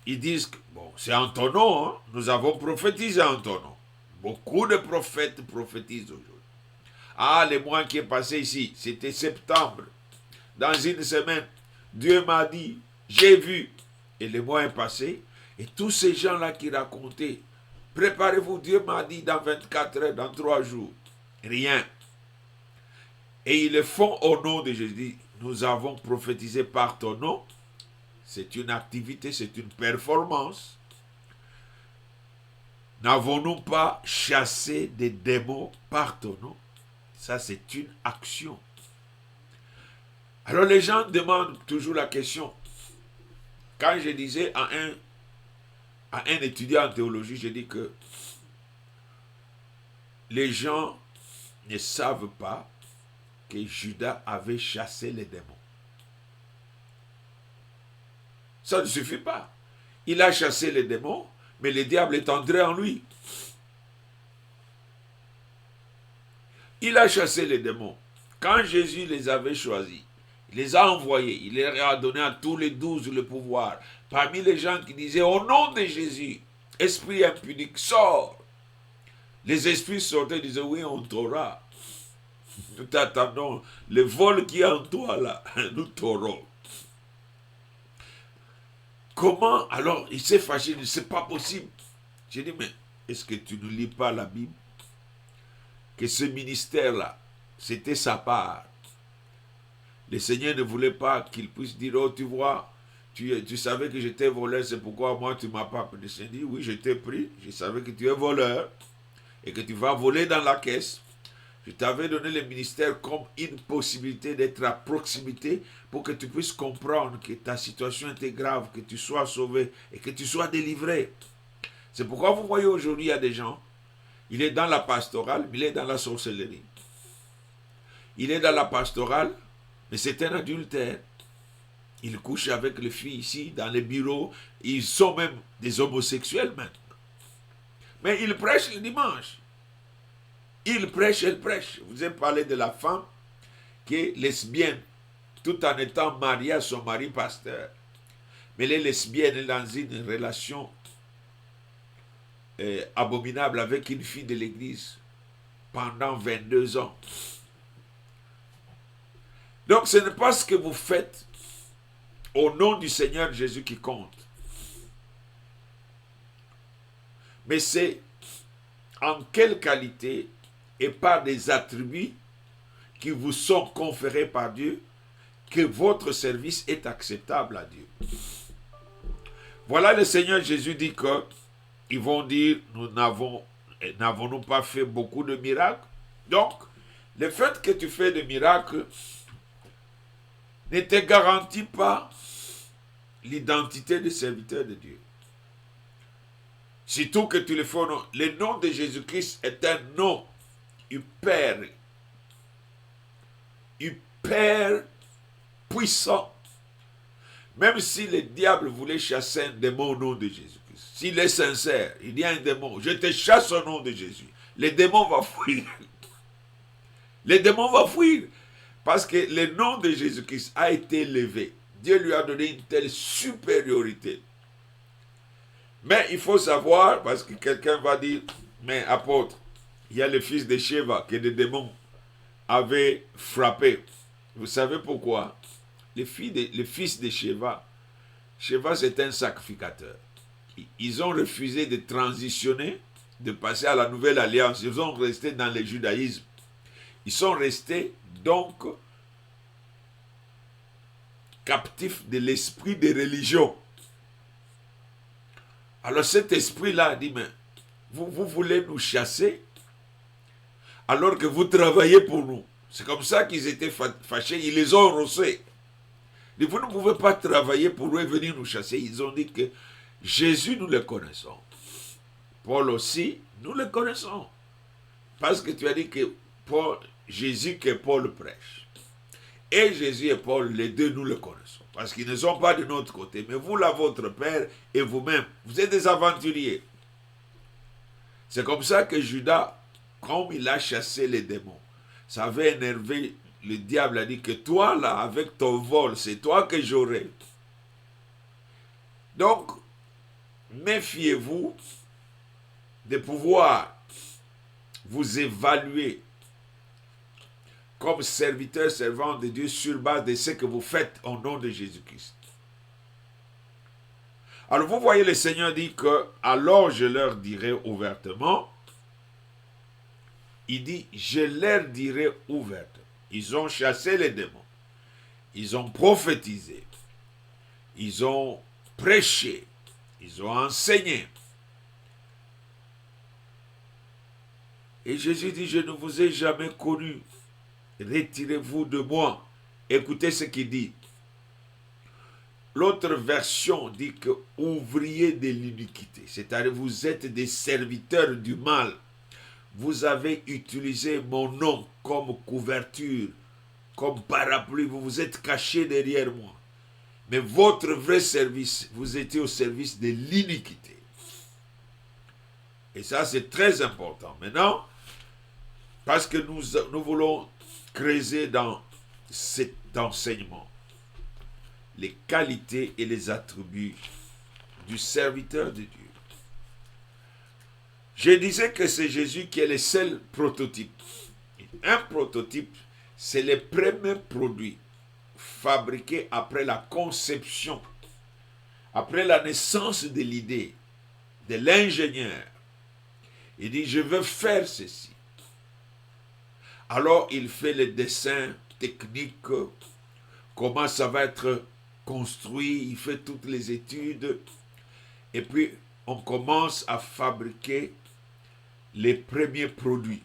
Ils disent que, bon, c'est en ton nom, hein, nous avons prophétisé en ton nom. Beaucoup de prophètes prophétisent aujourd'hui. Ah, le mois qui est passé ici, c'était septembre. Dans une semaine, Dieu m'a dit, j'ai vu. Et le mois est passé. Et tous ces gens-là qui racontaient, préparez-vous, Dieu m'a dit dans 24 heures, dans 3 jours. Rien. Et ils le font au nom de Jésus. Nous avons prophétisé par ton nom. C'est une activité, c'est une performance. N'avons-nous pas chassé des démons par ton nom? Ça, c'est une action. Alors les gens demandent toujours la question. Quand je disais à un étudiant en théologie, je dis que les gens ne savent pas que Judas avait chassé les démons. Ça ne suffit pas. Il a chassé les démons, mais le diable est entré en lui. Il a chassé les démons. Quand Jésus les avait choisis, il les a envoyés, il leur a donné à tous les 12 le pouvoir. Parmi les gens qui disaient au nom de Jésus, esprit impudique, sors. Les esprits sortaient et disaient oui, on t'aura. Nous t'attendons. Le vol qui est en toi là, nous t'aurons. Comment? Alors, il s'est fâché, il dit, c'est pas possible. J'ai dit, mais est-ce que tu ne lis pas la Bible? Que ce ministère-là, c'était sa part. Le Seigneur ne voulait pas qu'il puisse dire, oh, tu vois, tu savais que j'étais voleur, c'est pourquoi moi tu ne m'as pas pris. Le Seigneur dit, oui, je t'ai pris, je savais que tu es voleur et que tu vas voler dans la caisse. Je t'avais donné le ministère comme une possibilité d'être à proximité pour que tu puisses comprendre que ta situation était grave, que tu sois sauvé et que tu sois délivré. C'est pourquoi vous voyez aujourd'hui, il y a des gens, il est dans la pastorale, mais il est dans la sorcellerie. Il est dans la pastorale, Mais c'est un adultère. Il couche avec les filles ici, dans les bureaux. Ils sont même des homosexuels maintenant. Mais il prêche le dimanche. Il prêche, elle prêche. Vous avez parlé de la femme qui est lesbienne, tout en étant mariée à son mari pasteur. Mais elle est lesbienne, elle est dans une relation abominable avec une fille de l'église pendant 22 ans. Donc ce n'est pas ce que vous faites au nom du Seigneur Jésus qui compte. Mais c'est en quelle qualité et par des attributs qui vous sont conférés par Dieu que votre service est acceptable à Dieu. Voilà, le Seigneur Jésus dit que ils vont dire, n'avons-nous pas fait beaucoup de miracles? Donc, le fait que tu fais des miracles ne te garantit pas l'identité de serviteur de Dieu. Surtout que tu le fais au nom. Le nom de Jésus-Christ est un nom hyper puissant. Même si le diable voulait chasser un démon au nom de Jésus-Christ, s'il est sincère, il y a un démon, je te chasse au nom de Jésus, le démon va fuir. Le démon va fuir. Parce que le nom de Jésus-Christ a été élevé. Dieu lui a donné une telle supériorité. Mais il faut savoir, parce que quelqu'un va dire, mais apôtre, il y a le fils de Sheva que des démons avaient frappé. Vous savez pourquoi? Le fils de Sheva c'est un sacrificateur. Ils ont refusé de transitionner, de passer à la nouvelle alliance. Ils ont resté dans le judaïsme. Ils sont restés donc captifs de l'esprit de religion. Alors cet esprit-là dit, mais vous voulez nous chasser alors que vous travaillez pour nous. C'est comme ça qu'ils étaient fâchés, ils les ont rossés. Vous ne pouvez pas travailler pour eux et venir nous chasser. Ils ont dit que Jésus, nous le connaissons. Paul aussi, nous le connaissons. Parce que tu as dit que Jésus que Paul prêche. Et Jésus et Paul, les deux, nous le connaissons. Parce qu'ils ne sont pas de notre côté. Mais vous, là, votre Père et vous-même, vous êtes des aventuriers. C'est comme ça que Judas, comme il a chassé les démons, ça avait énervé. Le diable a dit que toi, là, avec ton vol, c'est toi que j'aurai. Donc, méfiez-vous de pouvoir vous évaluer comme serviteur, servant de Dieu sur base de ce que vous faites au nom de Jésus-Christ. Alors, vous voyez, le Seigneur dit que, alors je leur dirai ouvertement, il dit, je leur dirai ouvertement. Ils ont chassé les démons. Ils ont prophétisé. Ils ont prêché. Ils ont enseigné. Et Jésus dit, je ne vous ai jamais connu. Retirez-vous de moi. Écoutez ce qu'il dit. L'autre version dit que ouvriers de l'iniquité. C'est-à-dire vous êtes des serviteurs du mal. Vous avez utilisé mon nom comme couverture, comme parapluie. Vous vous êtes caché derrière moi. Mais votre vrai service, vous étiez au service de l'iniquité. Et ça, c'est très important. Maintenant, parce que nous voulons creuser dans cet enseignement les qualités et les attributs du serviteur de Dieu. Je disais que c'est Jésus qui est le seul prototype. Un prototype, c'est le premier produit fabriqué après la conception, après la naissance de l'idée, de l'ingénieur. Il dit, je veux faire ceci. Alors, il fait le dessin technique, comment ça va être construit, il fait toutes les études, et puis on commence à fabriquer les premiers produits.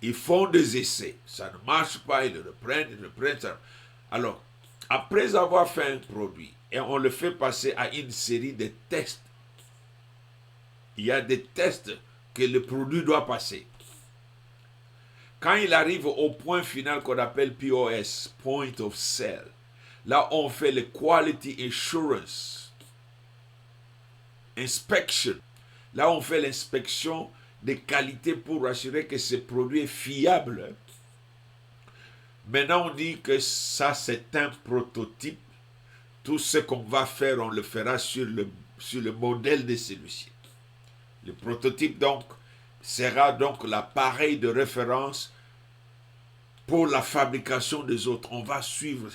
Ils font des essais, ça ne marche pas, ils reprennent ça. Alors, après avoir fait un produit, et on le fait passer à une série de tests, il y a des tests que le produit doit passer. Quand il arrive au point final qu'on appelle POS, Point of Sale, là on fait le Quality Assurance Inspection. Là on fait l'inspection des qualités pour assurer que ce produit est fiable. Maintenant on dit que ça c'est un prototype. Tout ce qu'on va faire, on le fera sur le modèle de celui-ci. Le prototype donc sera donc l'appareil de référence pour la fabrication des autres. On va suivre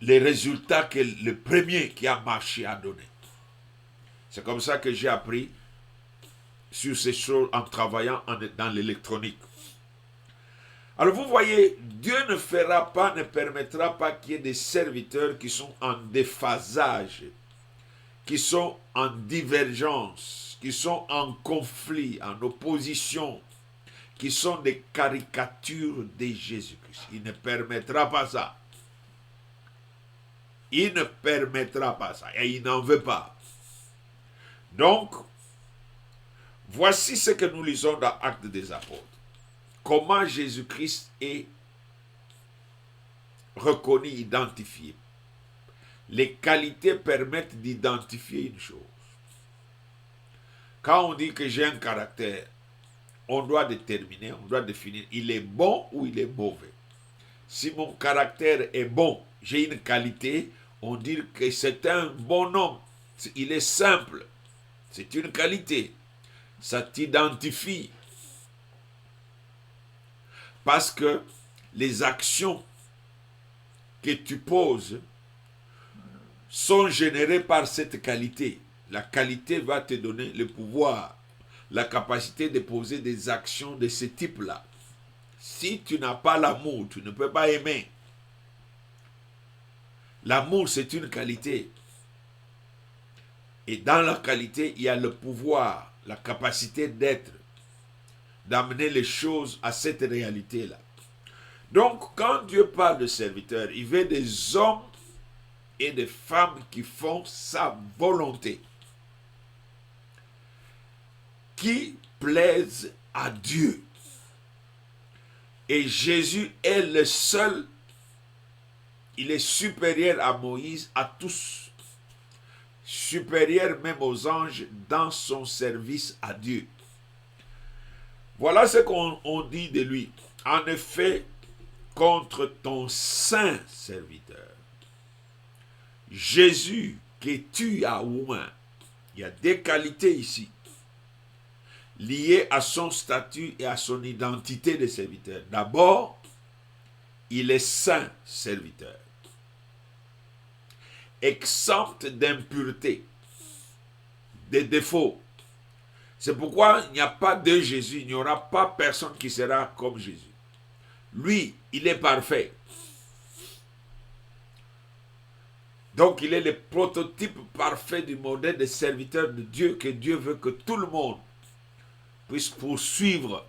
les résultats que le premier qui a marché a donné. C'est comme ça que j'ai appris sur ces choses en travaillant dans l'électronique. Alors vous voyez, Dieu ne fera pas, ne permettra pas qu'il y ait des serviteurs qui sont en déphasage, qui sont en divergence, qui sont en conflit, en opposition, qui sont des caricatures de Jésus-Christ. Il ne permettra pas ça. Il ne permettra pas ça et il n'en veut pas. Donc, voici ce que nous lisons dans Actes des Apôtres. Comment Jésus-Christ est reconnu, identifié. Les qualités permettent d'identifier une chose. Quand on dit que j'ai un caractère, on doit déterminer, on doit définir, il est bon ou il est mauvais. Si mon caractère est bon, j'ai une qualité, on dit que c'est un bon homme. Il est simple. C'est une qualité. Ça t'identifie. Parce que les actions que tu poses sont générées par cette qualité. La qualité va te donner le pouvoir, la capacité de poser des actions de ce type-là. Si tu n'as pas l'amour, tu ne peux pas aimer. L'amour, c'est une qualité. Et dans la qualité, il y a le pouvoir, la capacité d'être, d'amener les choses à cette réalité-là. Donc, quand Dieu parle de serviteurs, il veut des hommes et des femmes qui font sa volonté, qui plaisent à Dieu. Et Jésus est le seul, il est supérieur à Moïse, à tous, supérieur même aux anges dans son service à Dieu. Voilà ce qu'on dit de lui. En effet, contre ton saint serviteur, Jésus que tu as oint, il y a des qualités ici, liées à son statut et à son identité de serviteur. D'abord, il est saint serviteur, exempt d'impureté, de défauts. C'est pourquoi il n'y a pas de Jésus, il n'y aura pas personne qui sera comme Jésus. Lui, il est parfait. Donc, il est le prototype parfait du modèle de serviteur de Dieu que Dieu veut que tout le monde puisse poursuivre.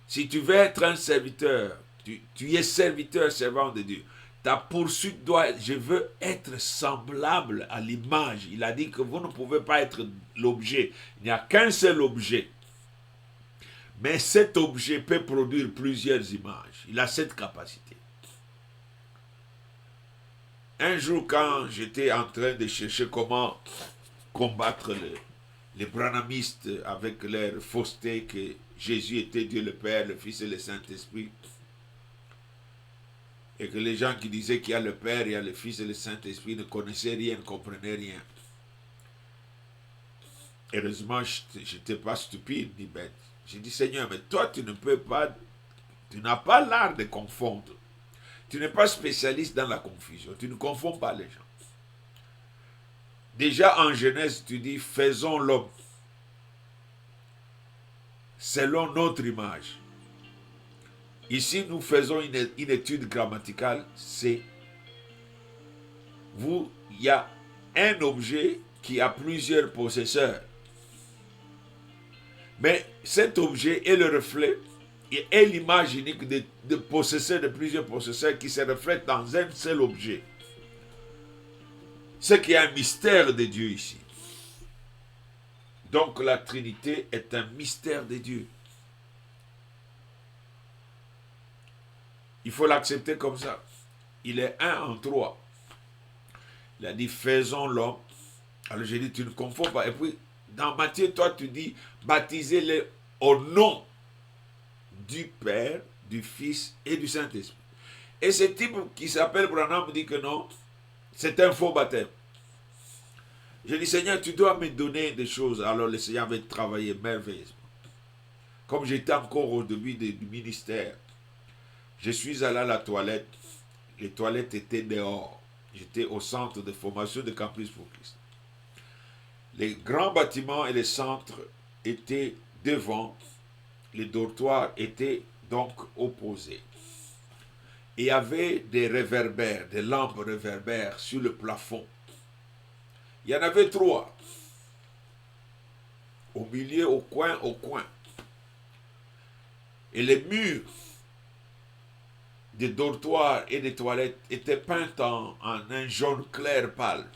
Si tu veux être un serviteur, tu es serviteur, servant de Dieu. Ta poursuite doit, je veux être semblable à l'image. Il a dit que vous ne pouvez pas être l'objet. Il n'y a qu'un seul objet. Mais cet objet peut produire plusieurs images. Il a cette capacité. Un jour, quand j'étais en train de chercher comment combattre les branhamistes avec leur fausseté que Jésus était Dieu le Père, le Fils et le Saint-Esprit, et que les gens qui disaient qu'il y a le Père, il y a le Fils et le Saint-Esprit ne connaissaient rien, ne comprenaient rien. Heureusement, je n'étais pas stupide ni bête. J'ai dit, Seigneur, mais toi, tu ne peux pas, tu n'as pas l'art de confondre. Tu n'es pas spécialiste dans la confusion. Tu ne confonds pas les gens. Déjà en Genèse, tu dis, faisons l'homme selon notre image. Ici, nous faisons une étude grammaticale. C'est, il y a un objet qui a plusieurs possesseurs. Mais cet objet est le reflet et l'image unique de possesseurs, de plusieurs possesseurs qui se reflètent dans un seul objet. Ce qui est un mystère de Dieu ici. Donc la Trinité est un mystère de Dieu. Il faut l'accepter comme ça. Il est un en trois. Il a dit, faisons l'homme. Alors j'ai dit, tu ne confonds pas. Et puis, dans Matthieu, toi, tu dis, baptisez-les au nom du Père, du Fils et du Saint-Esprit. Et ce type qui s'appelle Branham dit que non, c'est un faux baptême. J'ai dit, Seigneur, tu dois me donner des choses. Alors le Seigneur avait travaillé merveilleusement. Comme j'étais encore au début du ministère, je suis allé à la toilette. Les toilettes étaient dehors. J'étais au centre de formation de Campus pour Christ. Les grands bâtiments et les centres étaient devant. Les dortoirs étaient donc opposés. Et il y avait des réverbères, des lampes réverbères sur le plafond. Il y en avait 3. Au milieu, au coin, au coin. Et les murs des dortoirs et des toilettes étaient peints en un jaune clair pâle.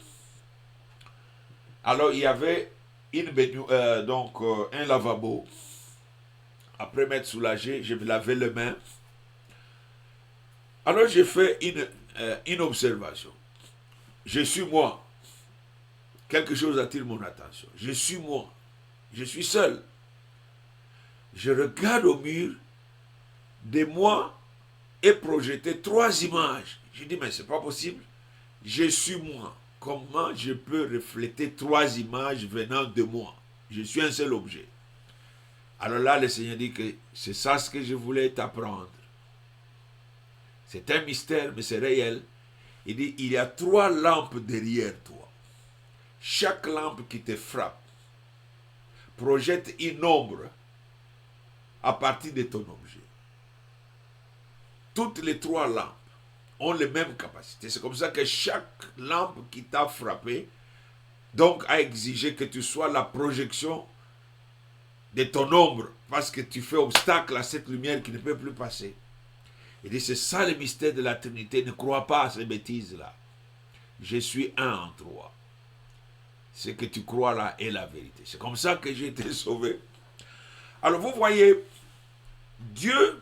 Alors il y avait un lavabo. Après m'être soulagé, je me lavais les mains. Alors j'ai fait une observation. Je suis moi. Quelque chose attire mon attention. Je suis moi. Je suis seul. Je regarde au mur. De moi est projeté 3 images. Je dis, mais c'est pas possible. Je suis moi. Comment je peux refléter 3 images venant de moi? Je suis un seul objet. Alors là, le Seigneur dit que c'est ça ce que je voulais t'apprendre. C'est un mystère, mais c'est réel. Il dit, il y a 3 lampes derrière toi. Chaque lampe qui te frappe projette une ombre à partir de ton objet. Toutes les 3 lampes ont les mêmes capacités. C'est comme ça que chaque lampe qui t'a frappé, donc, a exigé que tu sois la projection de ton ombre, parce que tu fais obstacle à cette lumière qui ne peut plus passer. Il dit, c'est ça le mystère de la Trinité. Ne crois pas à ces bêtises-là. Je suis un en 3. Ce que tu crois là est la vérité. C'est comme ça que j'ai été sauvé. Alors vous voyez, Dieu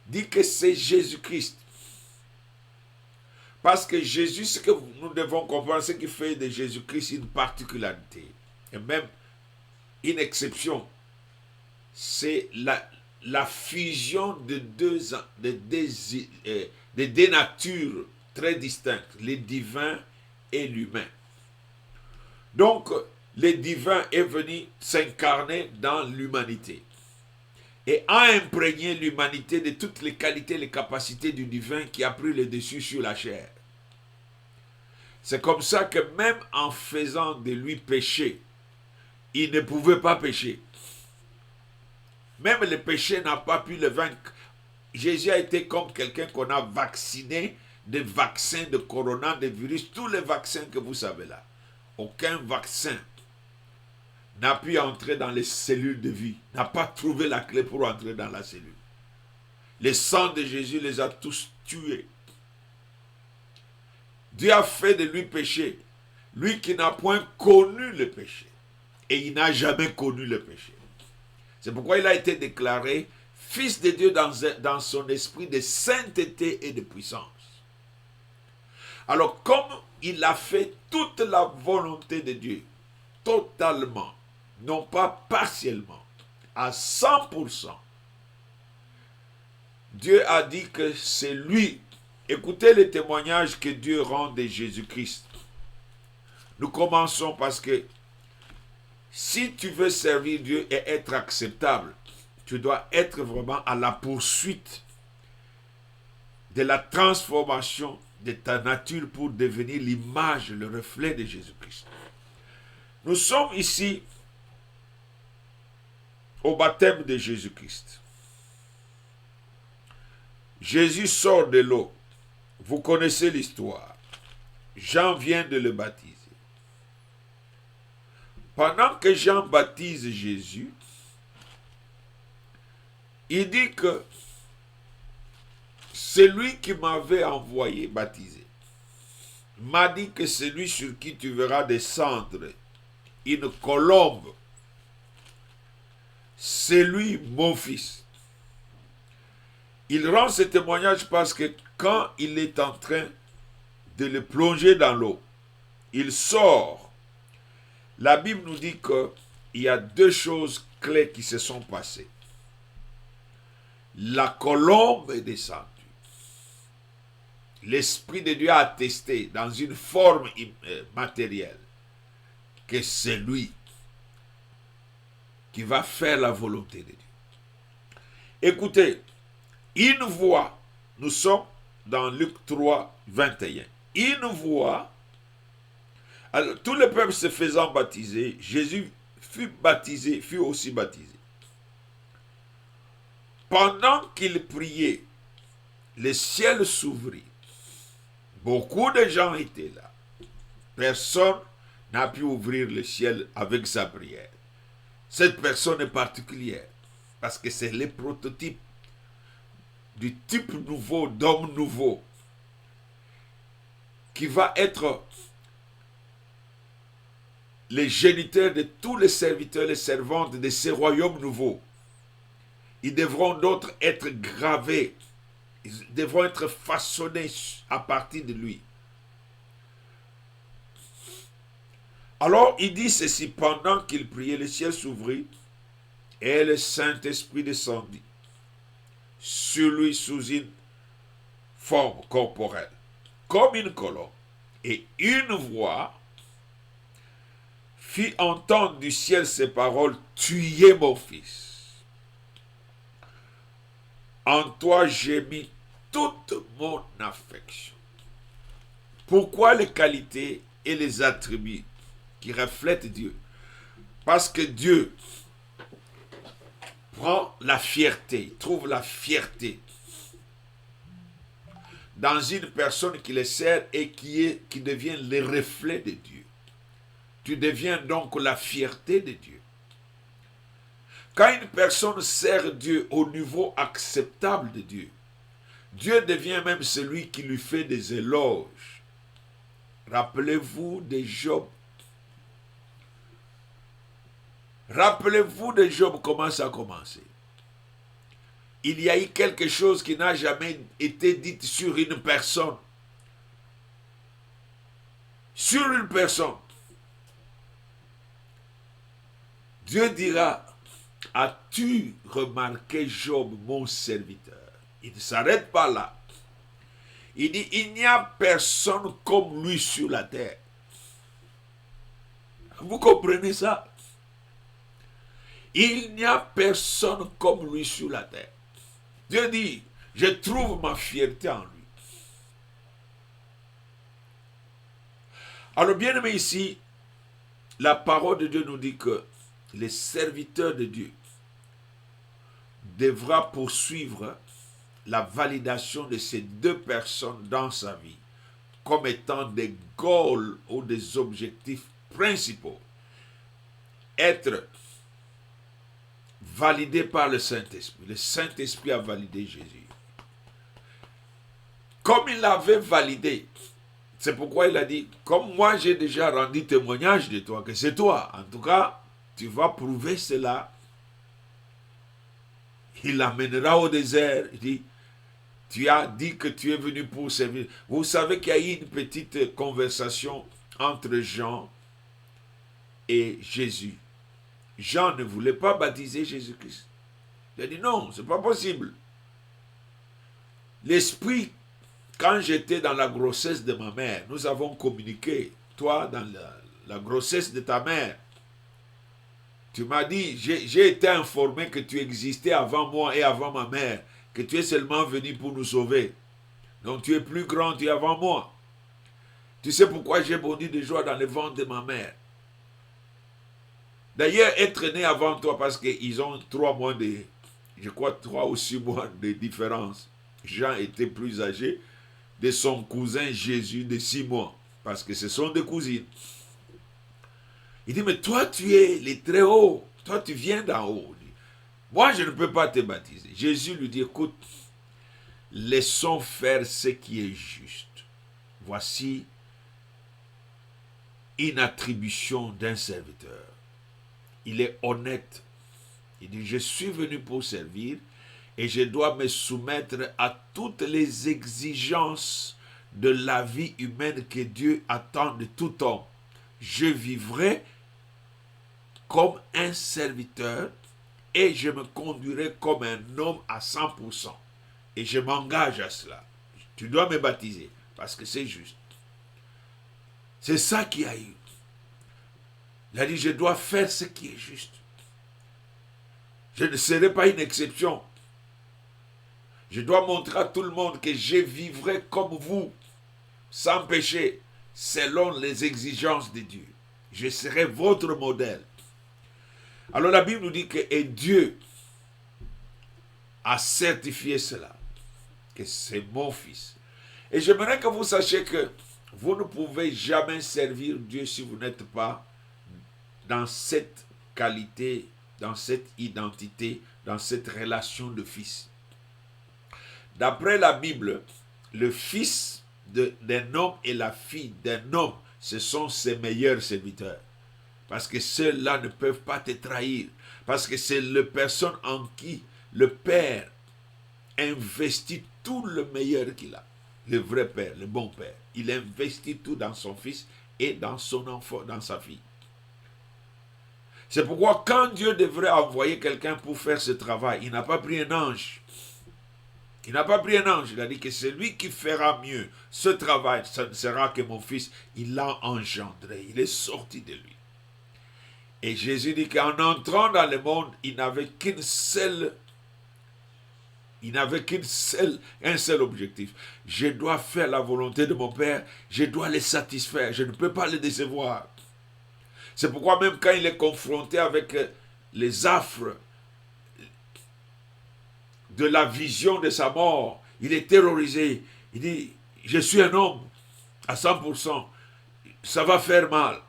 dit que c'est Jésus-Christ. Parce que Jésus, ce que nous devons comprendre, ce qui fait de Jésus-Christ une particularité, et même une exception, c'est la fusion de deux natures très distinctes, le divin et l'humain. Donc, le divin est venu s'incarner dans l'humanité et a imprégné l'humanité de toutes les qualités et les capacités du divin qui a pris le dessus sur la chair. C'est comme ça que même en faisant de lui péché, il ne pouvait pas pécher. Même le péché n'a pas pu le vaincre. Jésus a été comme quelqu'un qu'on a vacciné des vaccins de corona, des virus, tous les vaccins que vous savez là. Aucun vaccin n'a pu entrer dans les cellules de vie, n'a pas trouvé la clé pour entrer dans la cellule. Le sang de Jésus les a tous tués. Dieu a fait de lui péché, lui qui n'a point connu le péché. Et il n'a jamais connu le péché. C'est pourquoi il a été déclaré Fils de Dieu dans son esprit de sainteté et de puissance. Alors comme il a fait toute la volonté de Dieu, totalement, non pas partiellement, à 100%, Dieu a dit que c'est lui. Écoutez les témoignages que Dieu rend de Jésus-Christ. Nous commençons parce que si tu veux servir Dieu et être acceptable, tu dois être vraiment à la poursuite de la transformation de ta nature pour devenir l'image, le reflet de Jésus-Christ. Nous sommes ici au baptême de Jésus-Christ. Jésus sort de l'eau. Vous connaissez l'histoire. Jean vient de le baptiser. Pendant que Jean baptise Jésus, il dit que celui qui m'avait envoyé baptiser m'a dit que celui sur qui tu verras descendre une colombe, c'est lui mon fils. Il rend ce témoignage parce que quand il est en train de le plonger dans l'eau, il sort. La Bible nous dit qu'il y a deux choses clés qui se sont passées. La colombe est descendue. L'Esprit de Dieu a attesté dans une forme matérielle que c'est lui qui va faire la volonté de Dieu. Écoutez, une voix, nous sommes dans Luc 3, 21. Une voix, alors tout le peuple se faisant baptiser, Jésus fut aussi baptisé. Pendant qu'il priait, le ciel s'ouvrit. Beaucoup de gens étaient là. Personne n'a pu ouvrir le ciel avec sa prière. Cette personne est particulière parce que c'est le prototype du type nouveau, d'homme nouveau, qui va être les géniteurs de tous les serviteurs et les servantes de ces royaumes nouveaux. Ils devront d'autres être gravés, ils devront être façonnés à partir de lui. Alors il dit ceci, pendant qu'il priait, le ciel s'ouvrit et le Saint-Esprit descendit sur lui sous une forme corporelle, comme une colombe, et une voix fit entendre du ciel ces paroles, tu es mon fils. En toi j'ai mis toute mon affection. Pourquoi les qualités et les attributs qui reflètent Dieu? Parce que Dieu prend la fierté, trouve la fierté dans une personne qui le sert et qui devient le reflet de Dieu. Tu deviens donc la fierté de Dieu. Quand une personne sert Dieu au niveau acceptable de Dieu, Dieu devient même celui qui lui fait des éloges. Rappelez-vous de Job. Rappelez-vous de Job, comment ça a commencé. Il y a eu quelque chose qui n'a jamais été dit sur une personne. Sur une personne. Dieu dira, as-tu remarqué Job, mon serviteur? Il ne s'arrête pas là. Il dit, il n'y a personne comme lui sur la terre. Vous comprenez ça? Il n'y a personne comme lui sur la terre. Dieu dit, je trouve ma fierté en lui. Alors bien aimé ici, la parole de Dieu nous dit que les serviteurs de Dieu devra poursuivre la validation de ces deux personnes dans sa vie comme étant des goals ou des objectifs principaux. Être validé par le Saint-Esprit. Le Saint-Esprit a validé Jésus. Comme il l'avait validé, c'est pourquoi il a dit, comme moi j'ai déjà rendu témoignage de toi, que c'est toi, en tout cas, tu vas prouver cela. Il l'amènera au désert. Il dit, tu as dit que tu es venu pour servir. Vous savez qu'il y a eu une petite conversation entre Jean et Jésus. Jean ne voulait pas baptiser Jésus-Christ. Il a dit non, ce n'est pas possible. L'Esprit, quand j'étais dans la grossesse de ma mère, nous avons communiqué. Toi, dans la grossesse de ta mère, tu m'as dit, j'ai été informé que tu existais avant moi et avant ma mère, que tu es seulement venu pour nous sauver. Donc tu es plus grand, tu es avant moi. Tu sais pourquoi j'ai bondi de joie dans le ventre de ma mère. D'ailleurs, être né avant toi, parce qu'ils ont 3 mois de, je crois 3 ou 6 mois de différence. Jean était plus âgé de son cousin Jésus de 6 mois, parce que ce sont des cousines. Il dit, mais toi tu es le très haut, toi tu viens d'en haut. Moi je ne peux pas te baptiser. Jésus lui dit, écoute, laissons faire ce qui est juste. Voici une attribution d'un serviteur. Il est honnête. Il dit, je suis venu pour servir et je dois me soumettre à toutes les exigences de la vie humaine que Dieu attend de tout homme. Je vivrai comme un serviteur et je me conduirai comme un homme à 100%. Et je m'engage à cela. Tu dois me baptiser parce que c'est juste. C'est ça qu'il y a eu. Il a dit, je dois faire ce qui est juste. Je ne serai pas une exception. Je dois montrer à tout le monde que je vivrai comme vous, sans péché, selon les exigences de Dieu. Je serai votre modèle. Alors la Bible nous dit que et Dieu a certifié cela, que c'est mon fils. Et j'aimerais que vous sachiez que vous ne pouvez jamais servir Dieu si vous n'êtes pas dans cette qualité, dans cette identité, dans cette relation de fils. D'après la Bible, le fils d'un homme et la fille d'un homme, ce sont ses meilleurs serviteurs. Parce que ceux-là ne peuvent pas te trahir. Parce que c'est la personne en qui le Père investit tout le meilleur qu'il a. Le vrai Père, le bon Père. Il investit tout dans son fils et dans son enfant, dans sa fille. C'est pourquoi quand Dieu devrait envoyer quelqu'un pour faire ce travail, il n'a pas pris un ange. Il n'a pas pris un ange. Il a dit que c'est lui qui fera mieux ce travail. Ça ne sera que mon fils. Il l'a engendré. Il est sorti de lui. Et Jésus dit qu'en entrant dans le monde, il n'avait qu'un seul objectif. Je dois faire la volonté de mon Père. Je dois les satisfaire. Je ne peux pas les décevoir. C'est pourquoi même quand il est confronté avec les affres de la vision de sa mort, il est terrorisé. Il dit, je suis un homme à 100%. Ça va faire mal.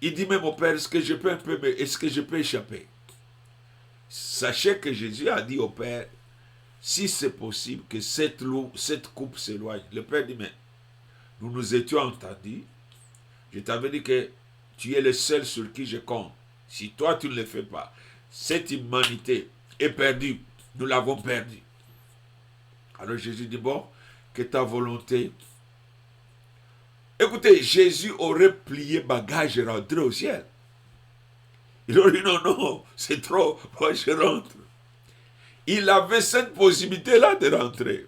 Il dit même au Père, est-ce que je peux échapper? Sachez que Jésus a dit au Père, si c'est possible que cette coupe s'éloigne. Le Père dit, mais nous nous étions entendus. Je t'avais dit que tu es le seul sur qui je compte. Si toi tu ne le fais pas, cette humanité est perdue. Nous l'avons perdue. Alors Jésus dit, bon, que ta volonté. Écoutez, Jésus aurait plié bagage et rentré au ciel. Il aurait dit, non, c'est trop, moi je rentre. Il avait cette possibilité-là de rentrer.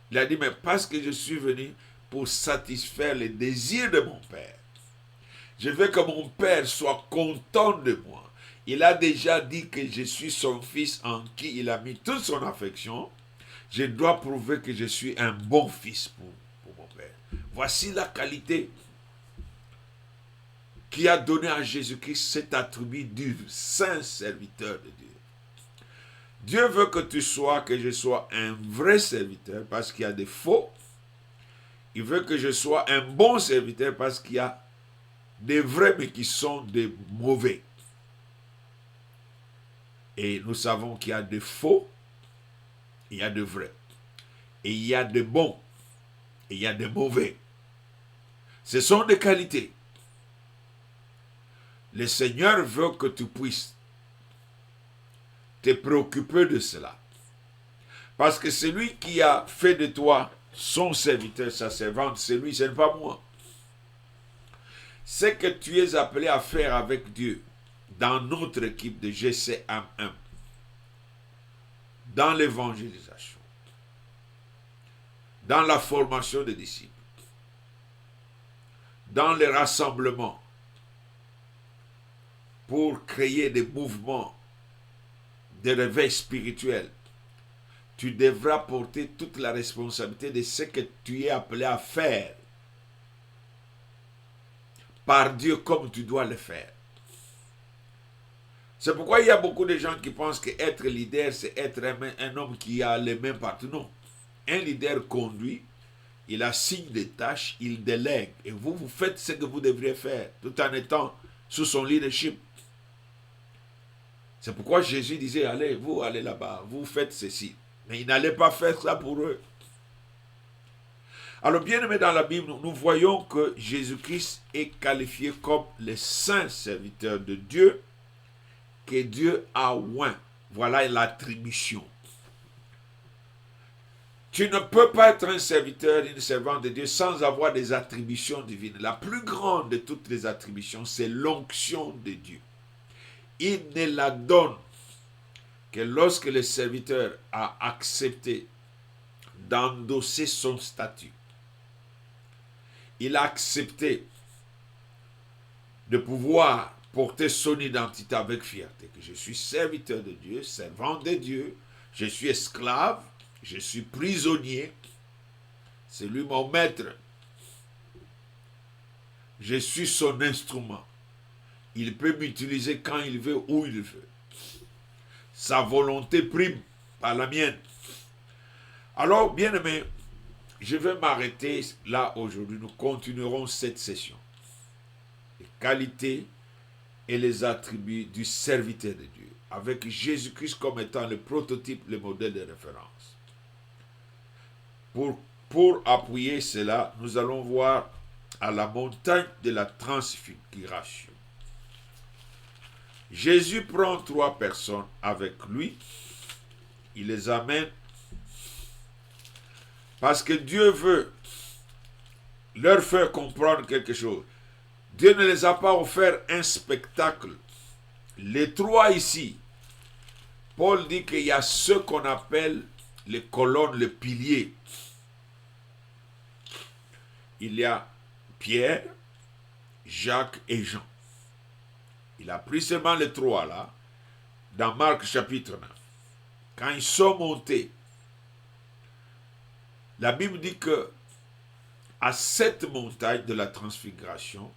Il a dit, mais parce que je suis venu pour satisfaire les désirs de mon Père. Je veux que mon Père soit content de moi. Il a déjà dit que je suis son fils en qui il a mis toute son affection. Je dois prouver que je suis un bon fils pour mon Père. Voici la qualité qui a donné à Jésus-Christ cet attribut du saint serviteur de Dieu. Dieu veut que je sois un vrai serviteur parce qu'il y a des faux. Il veut que je sois un bon serviteur parce qu'il y a des vrais mais qui sont des mauvais. Et nous savons qu'il y a des faux, il y a de vrais. Et il y a de bons, et il y a de mauvais. Ce sont des qualités. Le Seigneur veut que tu puisses te préoccuper de cela. Parce que celui qui a fait de toi son serviteur, sa servante, c'est lui, ce n'est pas moi. Ce que tu es appelé à faire avec Dieu dans notre équipe de GCM1, dans l'évangélisation, dans la formation des disciples, dans les rassemblements, pour créer des mouvements de réveil spirituel, tu devras porter toute la responsabilité de ce que tu es appelé à faire par Dieu comme tu dois le faire. C'est pourquoi il y a beaucoup de gens qui pensent qu'être leader, c'est être un homme qui a les mains partout. Non. Un leader conduit, il assigne des tâches, il délègue. Et vous faites ce que vous devriez faire, tout en étant sous son leadership. C'est pourquoi Jésus disait, allez, vous allez là-bas, vous faites ceci. Mais il n'allait pas faire ça pour eux. Alors, bien aimé, dans la Bible, nous voyons que Jésus-Christ est qualifié comme le saint serviteur de Dieu, que Dieu a oint Voilà l'attribution. Tu ne peux pas être un serviteur, une servante de Dieu sans avoir des attributions divines. La plus grande de toutes les attributions, c'est l'onction de Dieu. Il ne la donne que lorsque le serviteur a accepté d'endosser son statut. Il a accepté de pouvoir porter son identité avec fierté, que je suis serviteur de Dieu, servant de Dieu, je suis esclave, je suis prisonnier, c'est lui mon maître, je suis son instrument. Il peut m'utiliser quand il veut, où il veut. Sa volonté prime par la mienne. Alors, bien aimé, je vais m'arrêter là aujourd'hui. Nous continuerons cette session. Les qualités et les attributs du serviteur de Dieu, avec Jésus-Christ comme étant le prototype, le modèle de référence. Pour appuyer cela, nous allons voir à la montagne de la transfiguration. Jésus prend 3 personnes avec lui, il les amène parce que Dieu veut leur faire comprendre quelque chose. Dieu ne les a pas offert un spectacle. Les 3 ici, Paul dit qu'il y a ce qu'on appelle les colonnes, les piliers. Il y a Pierre, Jacques et Jean. Il a pris seulement les 3 là, dans Marc chapitre 9. Quand ils sont montés, la Bible dit que à cette montagne de la transfiguration,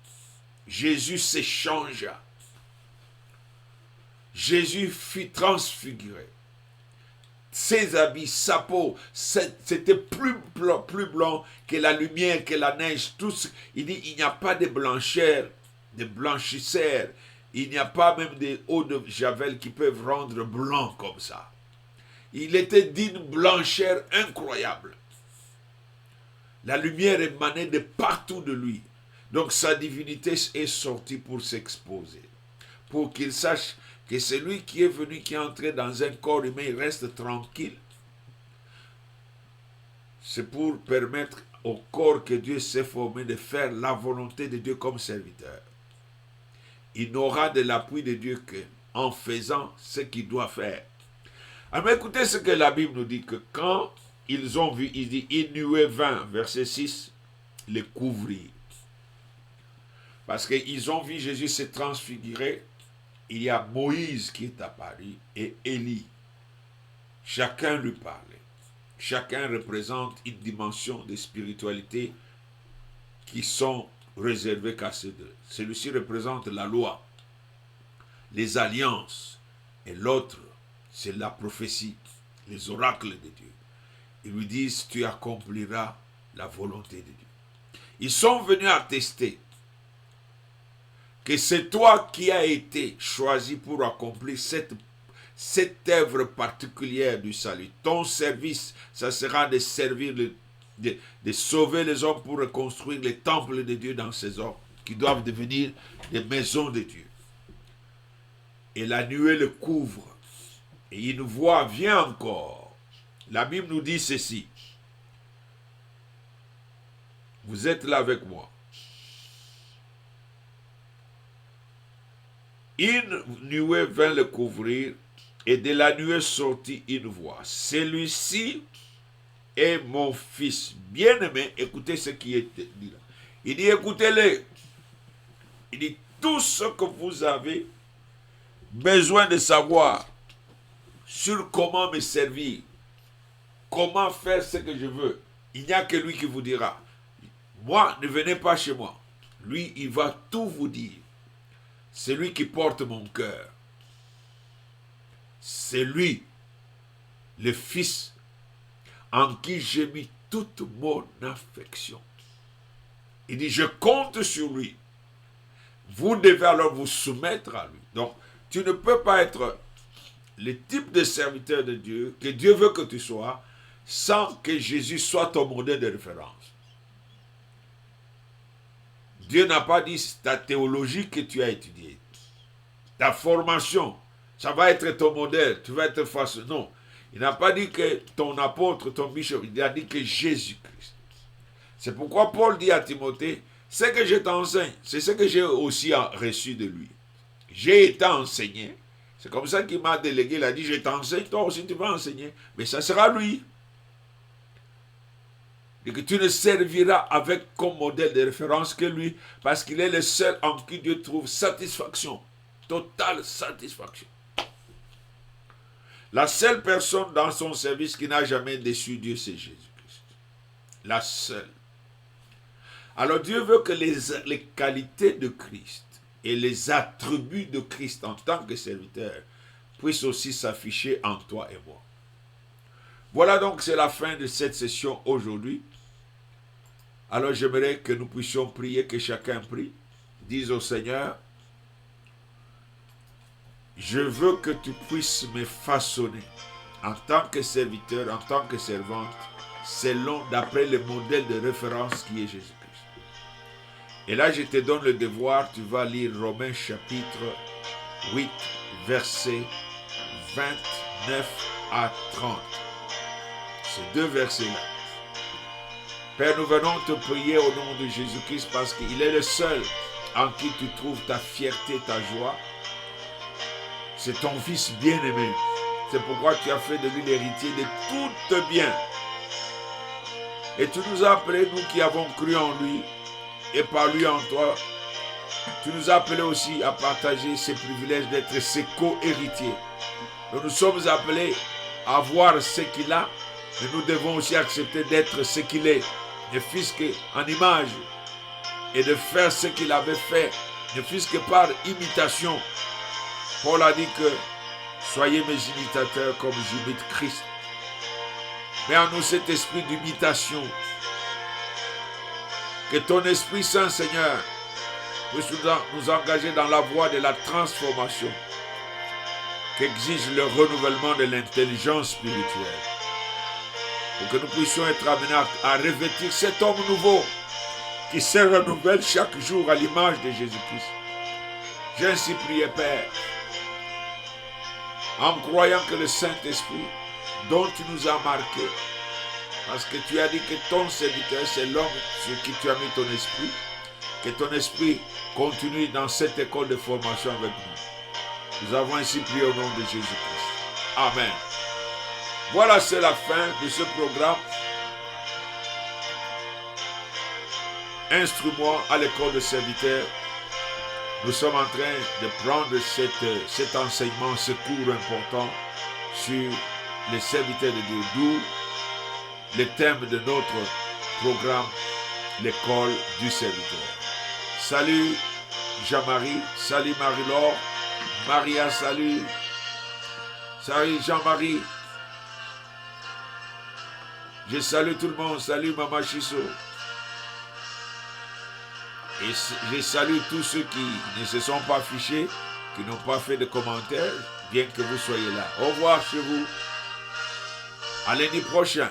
Jésus s'échangea. Jésus fut transfiguré. Ses habits, sa peau, c'était plus blanc que la lumière, que la neige. Tout ce, il dit, il n'y a pas de blancheur, de blanchisseur. Il n'y a pas même des eaux de javel qui peuvent rendre blanc comme ça. Il était d'une blancheur incroyable. La lumière émanait de partout de lui. Donc sa divinité est sortie pour s'exposer. Pour qu'il sache que celui qui est venu, qui est entré dans un corps humain, il reste tranquille. C'est pour permettre au corps que Dieu s'est formé de faire la volonté de Dieu comme serviteur. Il n'aura de l'appui de Dieu qu'en faisant ce qu'il doit faire. Alors écoutez ce que la Bible nous dit, que quand ils ont vu, il dit, il nuée 20, verset 6, les couvrir. Parce qu'ils ont vu Jésus se transfigurer. Il y a Moïse qui est apparu et Élie. Chacun lui parlait. Chacun représente une dimension de spiritualité qui sont réservées qu'à ces deux. Celui-ci représente la loi, les alliances, et l'autre, c'est la prophétie, les oracles de Dieu. Ils lui disent, tu accompliras la volonté de Dieu. Ils sont venus attester que c'est toi qui as été choisi pour accomplir cette œuvre particulière du salut. Ton service, ça sera de servir, de sauver les hommes pour reconstruire les temples de Dieu dans ces hommes, qui doivent devenir des maisons de Dieu. Et la nuée le couvre. Et une voix vient encore. La Bible nous dit ceci. Vous êtes là avec moi. Une nuée vint le couvrir, et de la nuée sortit une voix. Celui-ci est mon fils bien-aimé. Écoutez ce qui est dit là. Il dit, écoutez-le. Il dit, tout ce que vous avez besoin de savoir sur comment me servir, comment faire ce que je veux, il n'y a que lui qui vous dira. Moi, ne venez pas chez moi. Lui, il va tout vous dire. C'est lui qui porte mon cœur. C'est lui, le Fils, en qui j'ai mis toute mon affection. Il dit, je compte sur lui. Vous devez alors vous soumettre à lui. Donc, tu ne peux pas être le type de serviteur de Dieu que Dieu veut que tu sois sans que Jésus soit ton modèle de référence. Dieu n'a pas dit ta théologie que tu as étudiée, ta formation, Ça va être ton modèle, tu vas être face. Non. Il n'a pas dit que ton apôtre, ton bishop, il a dit que Jésus-Christ. C'est pourquoi Paul dit à Timothée, ce que je t'enseigne, c'est ce que j'ai aussi reçu de lui. J'ai été enseigné. C'est comme ça qu'il m'a délégué, il a dit, je t'enseigne, toi aussi tu vas enseigner. Mais ça sera lui. Et que tu ne serviras avec comme modèle de référence que lui, parce qu'il est le seul en qui Dieu trouve satisfaction. Totale satisfaction. La seule personne dans son service qui n'a jamais déçu Dieu, c'est Jésus-Christ. La seule. Alors Dieu veut que les qualités de Christ et les attributs de Christ en tant que serviteur puissent aussi s'afficher en toi et moi. Voilà donc, c'est la fin de cette session aujourd'hui. Alors j'aimerais que nous puissions prier, que chacun prie. Dise au Seigneur, je veux que tu puisses me façonner en tant que serviteur, en tant que servante, selon, d'après le modèle de référence qui est Jésus-Christ. Et là, je te donne le devoir, tu vas lire Romains chapitre 8, versets 29 à 30. Ces deux versets-là. Père, nous venons te prier au nom de Jésus-Christ parce qu'il est le seul en qui tu trouves ta fierté, ta joie. C'est ton fils bien-aimé. C'est pourquoi tu as fait de lui l'héritier de tout bien. Et tu nous as appelés, nous qui avons cru en lui, et par lui en toi, tu nous as appelés aussi à partager ces privilèges d'être ses co-héritiers. Nous sommes appelés à voir ce qu'il a, mais nous devons aussi accepter d'être ce qu'il est, ne fût-ce qu'en image, et de faire ce qu'il avait fait, ne fût-ce que par imitation. Paul a dit que soyez mes imitateurs comme j'imite Christ. Mets en nous cet esprit d'imitation. Que ton Esprit Saint, Seigneur, puisse nous engager dans la voie de la transformation qu'exige le renouvellement de l'intelligence spirituelle. Pour que nous puissions être amenés à revêtir cet homme nouveau qui se renouvelle chaque jour à l'image de Jésus-Christ. J'ai ainsi prié, Père, en croyant que le Saint-Esprit, dont tu nous as marqués, parce que tu as dit que ton serviteur, c'est l'homme sur qui tu as mis ton esprit, que ton esprit continue dans cette école de formation avec nous. Nous avons ainsi prié au nom de Jésus-Christ. Amen. Voilà, c'est la fin de ce programme. Instruis-moi à l'école de serviteurs. Nous sommes en train de prendre cet enseignement, ce cours important sur les serviteurs de Dieu, d'où le thème de notre programme, l'école du serviteur. Salut Jean-Marie, salut Marie-Laure, Maria, salut. Salut Jean-Marie. Je salue tout le monde, salut Maman Chisso. Et je salue tous ceux qui ne se sont pas affichés, qui n'ont pas fait de commentaires, bien que vous soyez là. Au revoir chez vous. À lundi prochain.